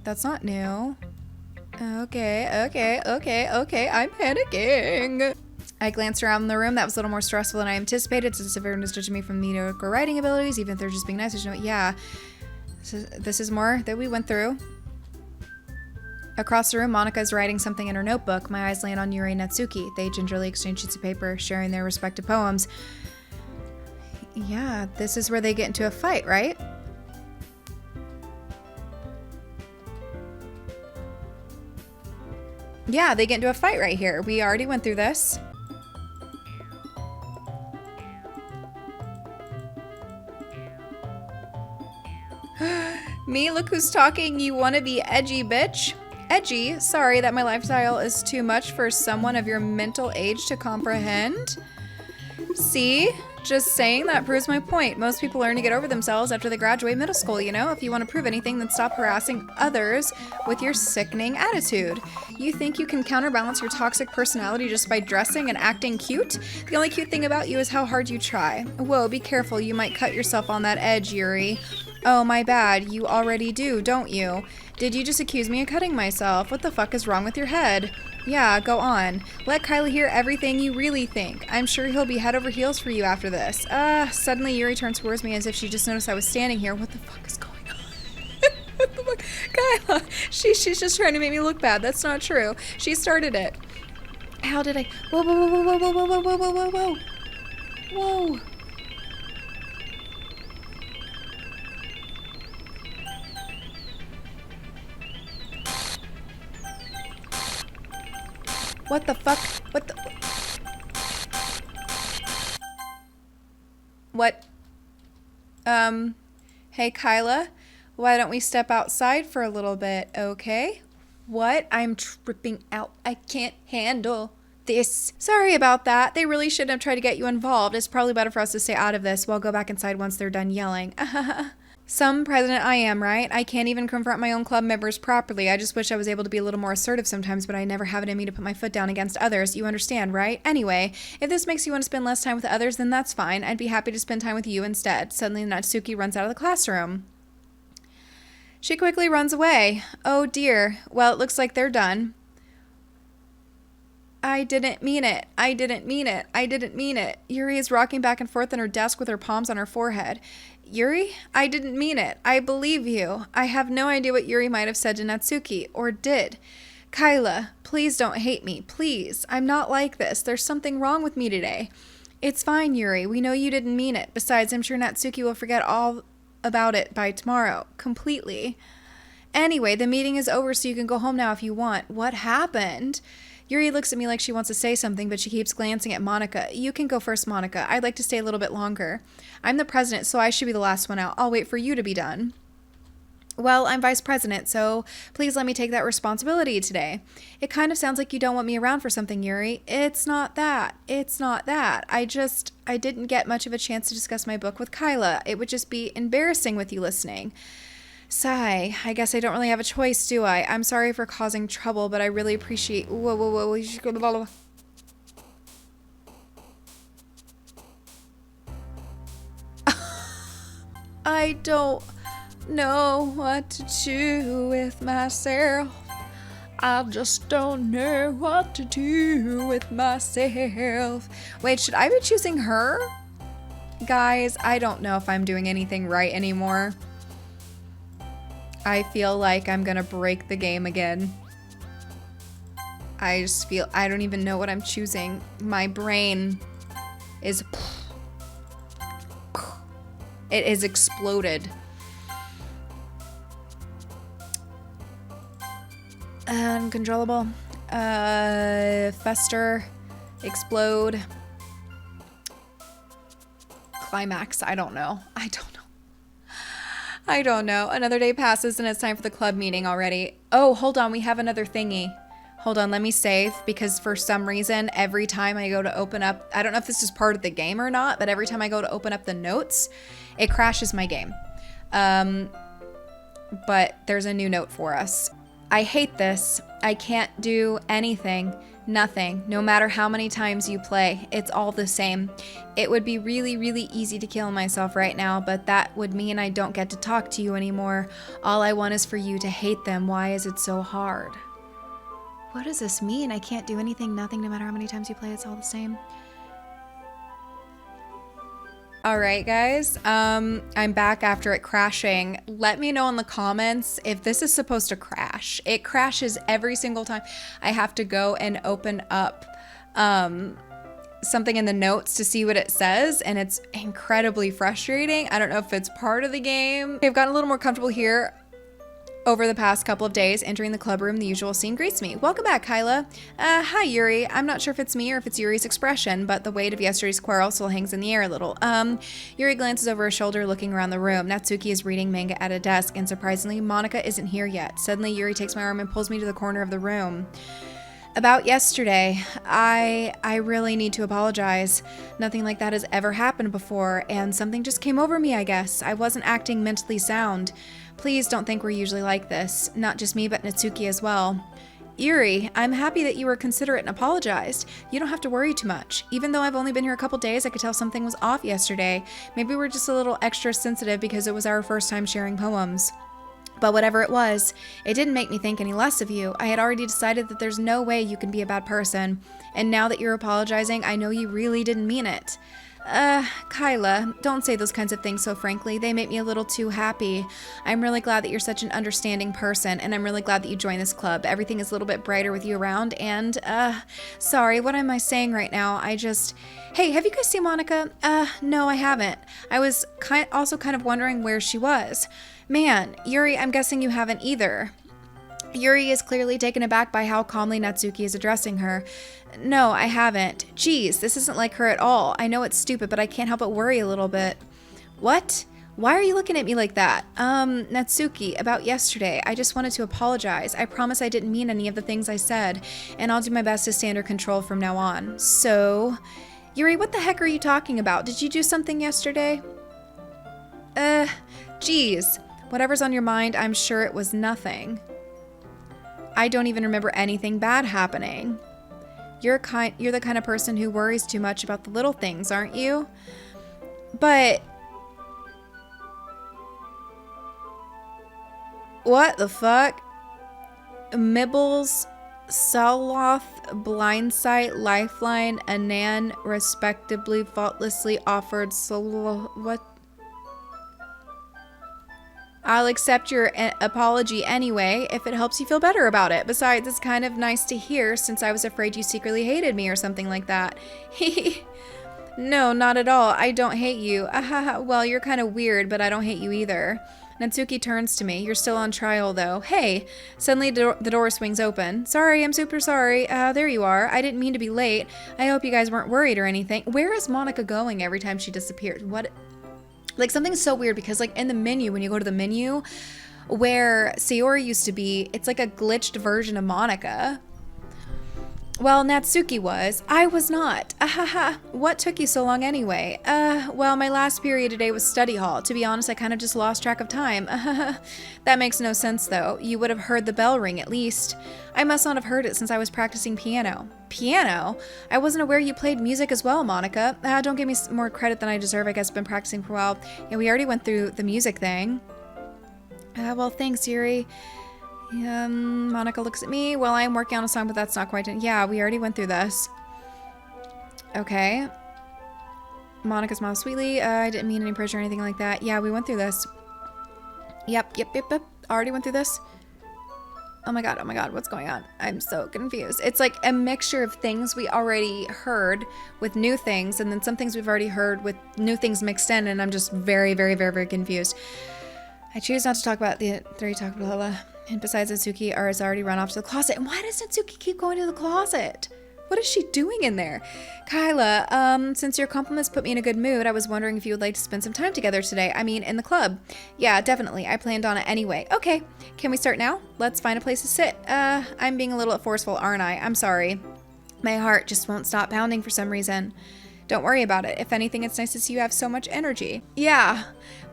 That's not new. Okay. I'm panicking. I glanced around the room. That was a little more stressful than I anticipated. It's as if everyone is judging me from mediocre writing abilities, even if they're just being nice. Yeah. This is more that we went through. Across the room, Monika is writing something in her notebook. My eyes land on Yuri and Natsuki. They gingerly exchange sheets of paper, sharing their respective poems. Yeah, this is where they get into a fight, right? Yeah, they get into a fight right here. We already went through this. Me? Look who's talking. You wanna be edgy, bitch? Edgy? Sorry that my lifestyle is too much for someone of your mental age to comprehend. See? Just saying that proves my point. Most people learn to get over themselves after they graduate middle school, you know? If you want to prove anything, then stop harassing others with your sickening attitude. You think you can counterbalance your toxic personality just by dressing and acting cute? The only cute thing about you is how hard you try. Whoa, be careful. You might cut yourself on that edge, Yuri. Oh, my bad. You already do, don't you? Did you just accuse me of cutting myself? What the fuck is wrong with your head? Yeah, go on. Let KYLA hear everything you really think. I'm sure he'll be head over heels for you after this. Suddenly Yuri turns towards me as if she just noticed I was standing here. What the fuck is going on? What the fuck? KYLA, she's just trying to make me look bad. That's not true. She started it. How did I? Whoa, whoa, whoa, whoa, whoa, whoa, whoa, whoa, whoa, whoa, whoa. Whoa. What the fuck? What the... What? Hey, KYLA, why don't we step outside for a little bit, okay? What? I'm tripping out. I can't handle this. Sorry about that. They really shouldn't have tried to get you involved. It's probably better for us to stay out of this. We'll go back inside once they're done yelling. Some president I am, right? I can't even confront my own club members properly. I just wish I was able to be a little more assertive sometimes, but I never have it in me to put my foot down against others. You understand, right? Anyway, if this makes you want to spend less time with others, then that's fine. I'd be happy to spend time with you instead. Suddenly, Natsuki runs out of the classroom. She quickly runs away. Oh dear. Well, it looks like they're done. I didn't mean it. I didn't mean it. I didn't mean it. Yuri is rocking back and forth on her desk with her palms on her forehead. Yuri? I didn't mean it. I believe you. I have no idea what Yuri might have said to Natsuki, or did. KYLA, please don't hate me. Please. I'm not like this. There's something wrong with me today. It's fine, Yuri. We know you didn't mean it. Besides, I'm sure Natsuki will forget all about it by tomorrow. Completely. Anyway, the meeting is over, so you can go home now if you want. What happened? Yuri looks at me like she wants to say something, but she keeps glancing at Monika. You can go first, Monika. I'd like to stay a little bit longer. I'm the president, so I should be the last one out. I'll wait for you to be done. Well, I'm vice president, so please let me take that responsibility today. It kind of sounds like you don't want me around for something, Yuri. It's not that. It's not that. I didn't get much of a chance to discuss my book with KYLA. It would just be embarrassing with you listening. Sigh. I guess I don't really have a choice, do I? I'm sorry for causing trouble, but I really appreciate... Whoa. I don't know what to do with myself. I just don't know what to do with myself. Wait, should I be choosing her? Guys, I don't know if I'm doing anything right anymore. I feel like I'm gonna break the game again. I don't even know what I'm choosing. My brain is... It is exploded. Uncontrollable. Fester. Explode. Climax. I don't know. Another day passes and it's time for the club meeting already. Oh, hold on. We have another thingy. Hold on. Let me save, because for some reason, every time I go to open up, I don't know if this is part of the game or not, but every time I go to open up the notes, it crashes my game. But there's a new note for us. I hate this. I can't do anything. Nothing. No matter how many times you play, it's all the same. It would be really, really easy to kill myself right now, but that would mean I don't get to talk to you anymore. All I want is for you to hate them. Why is it so hard? What does this mean? I can't do anything, nothing, no matter how many times you play, it's all the same. All right, guys, I'm back after it crashing. Let me know in the comments if this is supposed to crash. It crashes every single time I have to go and open up something in the notes to see what it says, and it's incredibly frustrating. I don't know if it's part of the game. I've gotten a little more comfortable here over the past couple of days. Entering the club room, the usual scene greets me. Welcome back, KYLA. Hi, Yuri. I'm not sure if it's me or if it's Yuri's expression, but the weight of yesterday's quarrel still hangs in the air a little. Yuri glances over her shoulder, looking around the room. Natsuki is reading manga at a desk, and surprisingly, Monika isn't here yet. Suddenly, Yuri takes my arm and pulls me to the corner of the room. About yesterday, I really need to apologize. Nothing like that has ever happened before, and something just came over me, I guess. I wasn't acting mentally sound. Please don't think we're usually like this. Not just me, but Natsuki as well. Yuri, I'm happy that you were considerate and apologized. You don't have to worry too much. Even though I've only been here a couple days, I could tell something was off yesterday. Maybe we're just a little extra sensitive because it was our first time sharing poems. But whatever it was, it didn't make me think any less of you. I had already decided that there's no way you can be a bad person. And now that you're apologizing, I know you really didn't mean it. KYLA, don't say those kinds of things so frankly. They make me a little too happy. I'm really glad that you're such an understanding person, and I'm really glad that you joined this club. Everything is a little bit brighter with you around, and, sorry, what am I saying right now? Hey, have you guys seen Monika? No, I haven't. I was also kind of wondering where she was. Man, Yuri, I'm guessing you haven't either. Yuri is clearly taken aback by how calmly Natsuki is addressing her. No, I haven't. Geez, this isn't like her at all. I know it's stupid, but I can't help but worry a little bit. What? Why are you looking at me like that? Natsuki, about yesterday, I just wanted to apologize. I promise I didn't mean any of the things I said, and I'll do my best to stay under control from now on. So, Yuri, what the heck are you talking about? Did you do something yesterday? Geez. Whatever's on your mind, I'm sure it was nothing. I don't even remember anything bad happening. You're the kind of person who worries too much about the little things, aren't you? But... what the fuck? Mibbles, Saloth, Blindsight, Lifeline, Anan, respectively, faultlessly offered what? I'll accept your apology anyway, if it helps you feel better about it. Besides, it's kind of nice to hear, since I was afraid you secretly hated me or something like that. No, not at all. I don't hate you. Well, you're kind of weird, but I don't hate you either. Natsuki turns to me. You're still on trial, though. Hey! Suddenly, the door swings open. Sorry, I'm super sorry. There you are. I didn't mean to be late. I hope you guys weren't worried or anything. Where is Monika going every time she disappears? What? Like, something's so weird because, like, in the menu, when you go to the menu where Sayori used to be, it's like a glitched version of Monika. Well, Natsuki was. I was not. What took you so long anyway? Well, my last period today was study hall. To be honest, I kind of just lost track of time. That makes no sense, though. You would have heard the bell ring, at least. I must not have heard it since I was practicing piano. Piano? I wasn't aware you played music as well, Monika. Don't give me more credit than I deserve. I guess I've been practicing for a while. Yeah, we already went through the music thing. Well, thanks, Yuri. Monika looks at me. Well, I'm working on a song, but that's not quite done. Yeah, we already went through this. Okay. Monika smiles sweetly. I didn't mean any pressure or anything like that. Yeah, we went through this. Yep. Already went through this. Oh my god, what's going on? I'm so confused. It's like a mixture of things we already heard with new things, and then some things we've already heard with new things mixed in, and I'm just very, very, very, very confused. I choose not to talk about the theory talk, blah, blah, blah. And besides, Natsuki has already run off to the closet. And why does Natsuki keep going to the closet? What is she doing in there? KYLA, since your compliments put me in a good mood, I was wondering if you would like to spend some time together today. I mean, in the club. Yeah, definitely. I planned on it anyway. Okay, can we start now? Let's find a place to sit. I'm being a little forceful, aren't I? I'm sorry. My heart just won't stop pounding for some reason. Don't worry about it. If anything, it's nice to see you have so much energy. Yeah,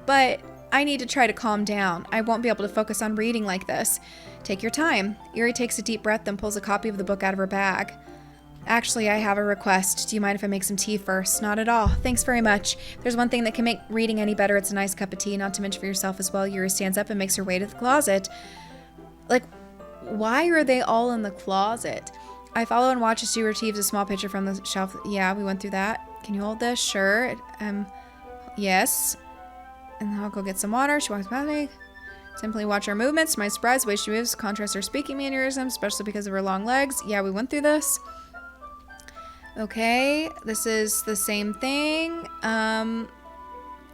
but I need to try to calm down. I won't be able to focus on reading like this. Take your time. Yuri takes a deep breath, then pulls a copy of the book out of her bag. Actually, I have a request. Do you mind if I make some tea first? Not at all. Thanks very much. If there's one thing that can make reading any better, it's a nice cup of tea, not to mention for yourself as well. Yuri stands up and makes her way to the closet. Like, why are they all in the closet? I follow and watch as she retrieves a small picture from the shelf. Yeah, we went through that. Can you hold this? Sure. Yes. And I'll go get some water. She walks by me. Simply watch her movements. To my surprise, the way she moves contrasts her speaking mannerism, especially because of her long legs. Yeah, we went through this. Okay, this is the same thing.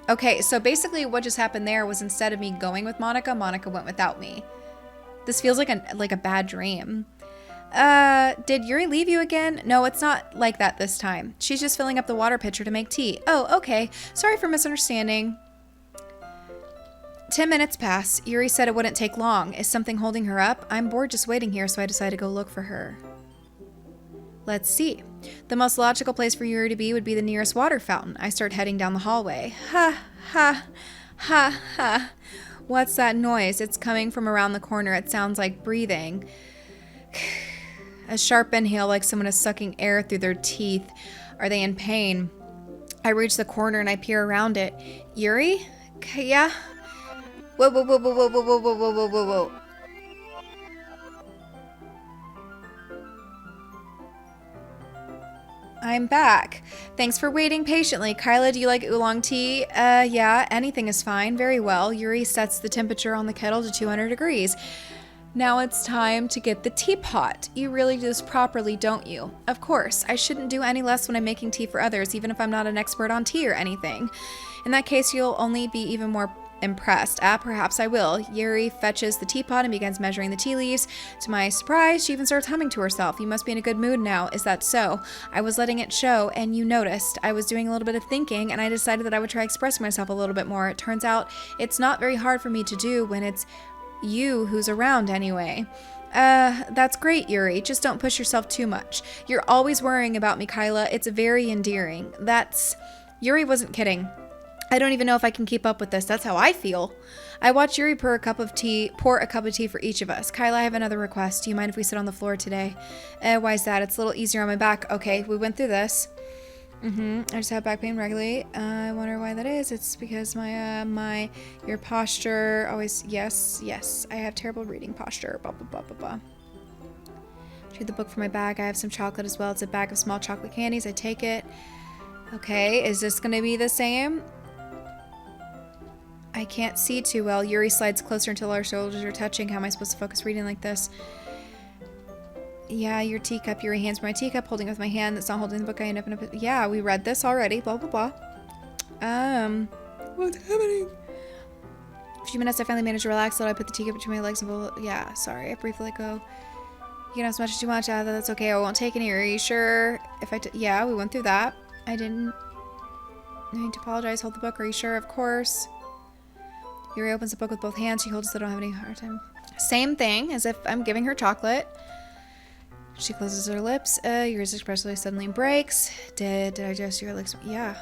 Okay, so basically what just happened there was instead of me going with Monika, Monika went without me. This feels like a bad dream. Did Yuri leave you again? No, it's not like that this time. She's just filling up the water pitcher to make tea. Oh, okay. Sorry for misunderstanding. 10 minutes pass. Yuri said it wouldn't take long. Is something holding her up? I'm bored just waiting here, so I decided to go look for her. Let's see. The most logical place for Yuri to be would be the nearest water fountain. I start heading down the hallway. Ha, ha, ha, ha. What's that noise? It's coming from around the corner. It sounds like breathing. A sharp inhale, like someone is sucking air through their teeth. Are they in pain? I reach the corner and I peer around it. Yuri? Yeah? Whoa, whoa, whoa, whoa, whoa, whoa, whoa, whoa, whoa, whoa, whoa. I'm back. Thanks for waiting patiently. KYLA, do you like oolong tea? Yeah, anything is fine. Very well. Yuri sets the temperature on the kettle to 200 degrees. Now it's time to get the teapot. You really do this properly, don't you? Of course. I shouldn't do any less when I'm making tea for others, even if I'm not an expert on tea or anything. In that case, you'll only be even more impressed. Perhaps I will. Yuri fetches the teapot and begins measuring the tea leaves. To my surprise, she even starts humming to herself. You must be in a good mood now. Is that so? I was letting it show, and you noticed. I was doing a little bit of thinking, and I decided that I would try expressing myself a little bit more. It turns out it's not very hard for me to do when it's you who's around anyway. That's great, Yuri. Just don't push yourself too much. You're always worrying about me, KYLA. It's very endearing. Yuri wasn't kidding. I don't even know if I can keep up with this. That's how I feel. I watch Yuri pour a cup of tea for each of us. KYLA, I have another request. Do you mind if we sit on the floor today? Why is that? It's a little easier on my back. Okay, we went through this. I just have back pain regularly. I wonder why that is. It's because your posture always, yes. I have terrible reading posture. Blah, blah, blah, blah, blah. Read the book from my bag. I have some chocolate as well. It's a bag of small chocolate candies. I take it. Okay, is this going to be the same? I can't see too well. Yuri slides closer until our shoulders are touching. How am I supposed to focus reading like this? Yeah, your teacup. Yuri hands me my teacup, holding it with my hand that's not holding the book. I end up in a... Yeah, we read this already. Blah, blah, blah. What's happening? A few minutes, I finally managed to relax. So I put the teacup between my legs and... Yeah, sorry. I briefly let go. You can have as much as you want. That's okay. I won't take any. Are you sure? Yeah, we went through that. I didn't need to apologize. Hold the book. Are you sure? Of course. Yuri opens the book with both hands. She holds it so I don't have any hard time. Same thing, as if I'm giving her chocolate. She closes her lips. Yuri's expression suddenly breaks. Did I just your legs? Yeah.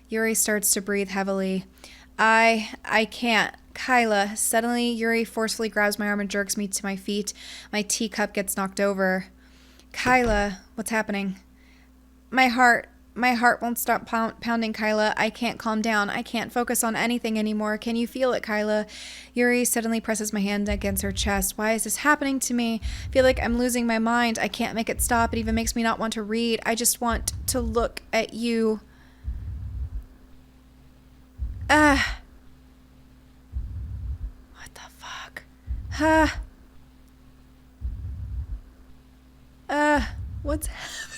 Yuri starts to breathe heavily. I can't. KYLA. Suddenly, Yuri forcefully grabs my arm and jerks me to my feet. My teacup gets knocked over. KYLA, what's happening? My heart won't stop pounding, KYLA. I can't calm down. I can't focus on anything anymore. Can you feel it, KYLA? Yuri suddenly presses my hand against her chest. Why is this happening to me? I feel like I'm losing my mind. I can't make it stop. It even makes me not want to read. I just want to look at you. What the fuck? What's happening?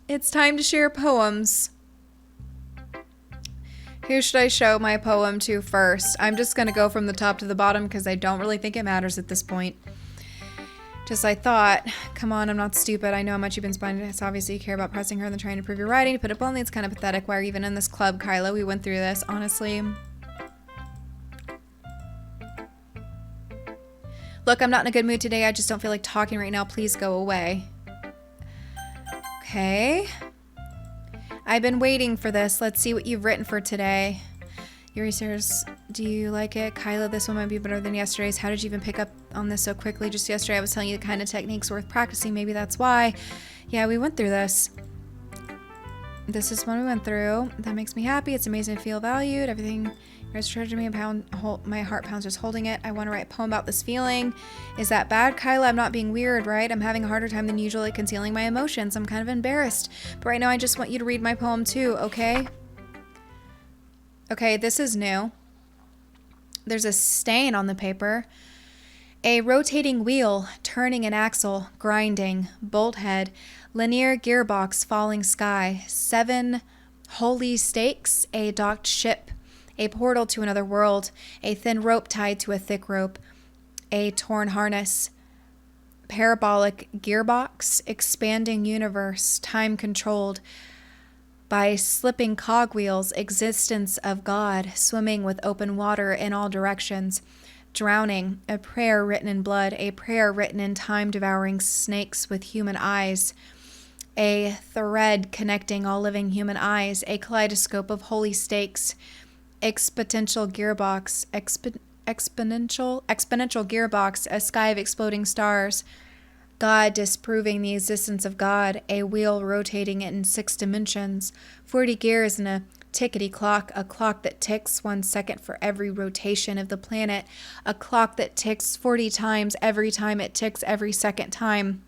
It's time to share poems. Who should I show my poem to first? I'm just gonna go from the top to the bottom because I don't really think it matters at this point. Just I thought, come on, I'm not stupid. I know how much you've been spending. It's obviously you care about pressing her than trying to improve your writing. To put it bluntly, it's kind of pathetic. Why are you even in this club, KYLA? We went through this, honestly. Look, I'm not in a good mood today. I just don't feel like talking right now. Please go away. Okay. I've been waiting for this. Let's see what you've written for today. Yuri says, do you like it? KYLA, this one might be better than yesterday's. How did you even pick up on this so quickly? Just yesterday I was telling you the kind of techniques worth practicing. Maybe that's why. Yeah, we went through this. This is one we went through. That makes me happy. It's amazing to feel valued. Everything is treasured to me. My heart pounds just holding it. I want to write a poem about this feeling. Is that bad, KYLA? I'm not being weird, right? I'm having a harder time than usual at concealing my emotions. I'm kind of embarrassed. But right now I just want you to read my poem too, okay? Okay, this is new. There's a stain on the paper. A rotating wheel, turning an axle, grinding, bolt head, linear gearbox, falling sky, 7 holy stakes, a docked ship, a portal to another world, a thin rope tied to a thick rope, a torn harness, parabolic gearbox, expanding universe, time controlled by slipping cogwheels, existence of God, swimming with open water in all directions, drowning, a prayer written in blood, a prayer written in time-devouring snakes with human eyes, a thread connecting all living human eyes, a kaleidoscope of holy stakes, exponential gearbox, exponential gearbox, a sky of exploding stars, God disproving the existence of God, a wheel rotating in 6 dimensions, 40 gears in a tickety clock, a clock that ticks 1 second for every rotation of the planet, a clock that ticks 40 times every time it ticks every second time,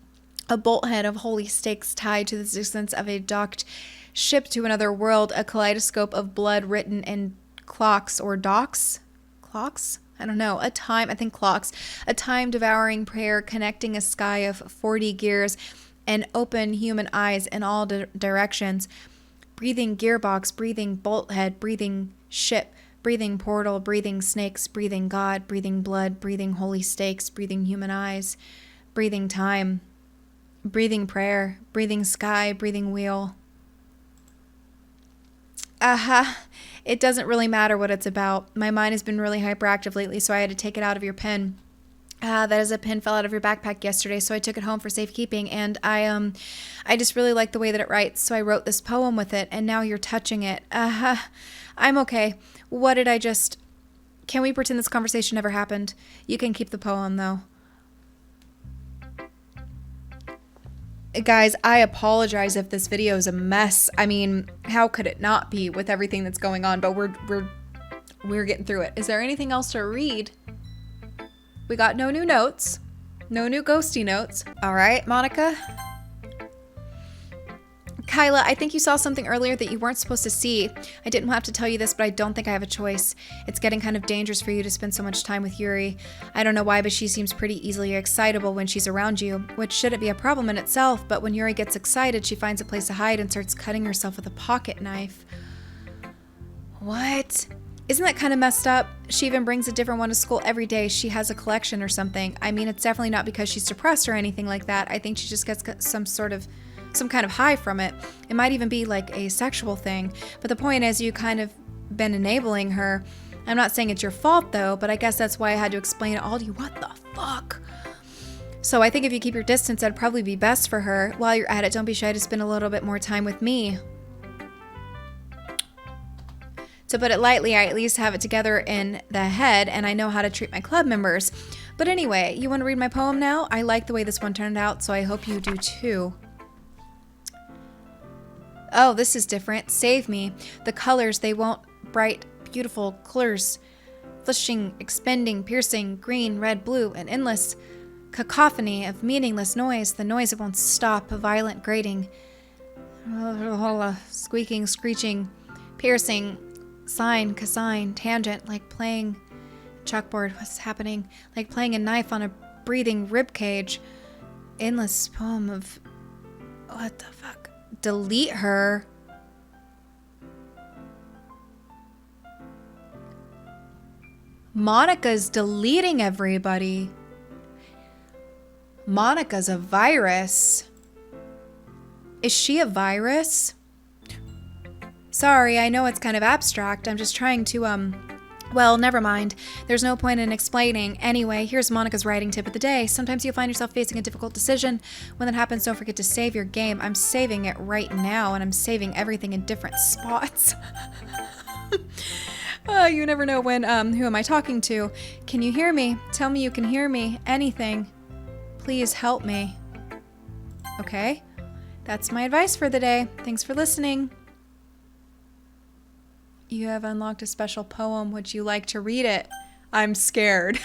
a bolt head of holy stakes tied to the existence of a docked ship to another world, a kaleidoscope of blood written in clocks or docks? Clocks? I don't know, I think clocks, a time devouring prayer connecting a sky of 40 gears and open human eyes in all directions. Breathing gearbox, breathing bolthead, breathing ship, breathing portal, breathing snakes, breathing God, breathing blood, breathing holy stakes, breathing human eyes, breathing time, breathing prayer, breathing sky, breathing wheel. It doesn't really matter what it's about. My mind has been really hyperactive lately, so I had to take it out of your pen. That is, a pin fell out of your backpack yesterday, so I took it home for safekeeping, and I just really like the way that it writes, so I wrote this poem with it, and now you're touching it. I'm okay. What did I just... Can we pretend this conversation never happened? You can keep the poem, though. Guys, I apologize if this video is a mess. I mean, how could it not be with everything that's going on? But we're getting through it. Is there anything else to read? We got no new notes. No new ghosty notes. All right, Monika. KYLA, I think you saw something earlier that you weren't supposed to see. I didn't have to tell you this, but I don't think I have a choice. It's getting kind of dangerous for you to spend so much time with Yuri. I don't know why, but she seems pretty easily excitable when she's around you, which shouldn't be a problem in itself, but when Yuri gets excited, she finds a place to hide and starts cutting herself with a pocket knife. What? Isn't that kind of messed up? She even brings a different one to school every day. She has a collection or something. I mean, it's definitely not because she's depressed or anything like that. I think she just gets some kind of high from it. It might even be like a sexual thing. But the point is, you kind of been enabling her. I'm not saying it's your fault though, but I guess that's why I had to explain it all to you. What the fuck? So I think if you keep your distance, that'd probably be best for her. While you're at it, don't be shy to spend a little bit more time with me. To put it lightly, I at least have it together in the head, and I know how to treat my club members. But anyway, you want to read my poem now? I like the way this one turned out, so I hope you do too. Oh, this is different. Save me. The colors, they won't bright, beautiful colors. Flushing, expanding, piercing, green, red, blue, an endless cacophony of meaningless noise. The noise that won't stop, a violent grating. Squeaking, screeching, piercing, sine, cosine, tangent, like playing chalkboard. What's happening? Like playing a knife on a breathing rib cage. Endless poem of... What the fuck? Delete her. Monika's deleting everybody. Monika's a virus. Is she a virus? Sorry, I know it's kind of abstract. I'm just trying to, well, never mind. There's no point in explaining. Anyway, here's Monika's writing tip of the day. Sometimes you'll find yourself facing a difficult decision. When that happens, don't forget to save your game. I'm saving it right now, and I'm saving everything in different spots. You never know when, who am I talking to? Can you hear me? Tell me you can hear me. Anything. Please help me. Okay? That's my advice for the day. Thanks for listening. You have unlocked a special poem. Would you like to read it? I'm scared.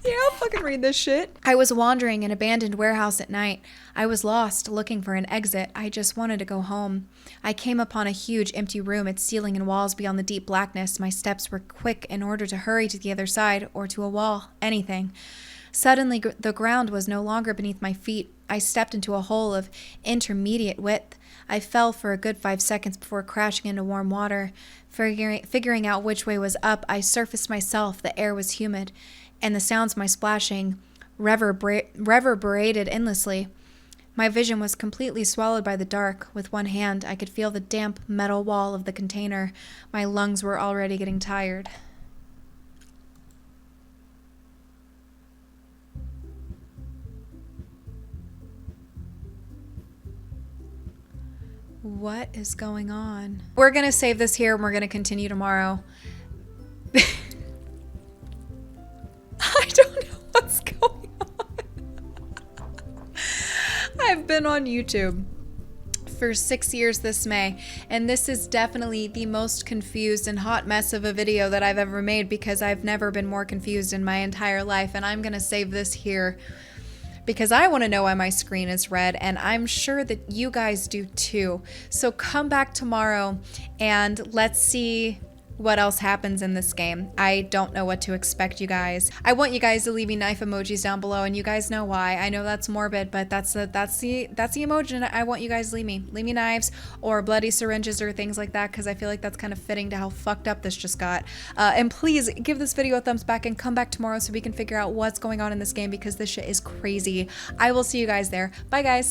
Yeah, I'll fucking read this shit. I was wandering an abandoned warehouse at night. I was lost, looking for an exit. I just wanted to go home. I came upon a huge empty room, its ceiling and walls beyond the deep blackness. My steps were quick in order to hurry to the other side or to a wall, anything. Suddenly, the ground was no longer beneath my feet. I stepped into a hole of intermediate width. I fell for a good 5 seconds before crashing into warm water. Figuring out which way was up, I surfaced myself. The air was humid, and the sounds of my splashing reverberated endlessly. My vision was completely swallowed by the dark. With one hand, I could feel the damp metal wall of the container. My lungs were already getting tired. What is going on? We're going to save this here and we're going to continue tomorrow. I don't know what's going on. I've been on YouTube for 6 years this May, and this is definitely the most confused and hot mess of a video that I've ever made because I've never been more confused in my entire life, and I'm going to save this here because I want to know why my screen is red, and I'm sure that you guys do too. So come back tomorrow and let's see what else happens in this game. I don't know what to expect, you guys. I want you guys to leave me knife emojis down below, and you guys know why. I know that's morbid, but that's the emoji I want you guys to leave me. Leave me knives or bloody syringes or things like that, because I feel like that's kind of fitting to how fucked up this just got. And please give this video a thumbs back and come back tomorrow so we can figure out what's going on in this game, because this shit is crazy. I will see you guys there. Bye, guys.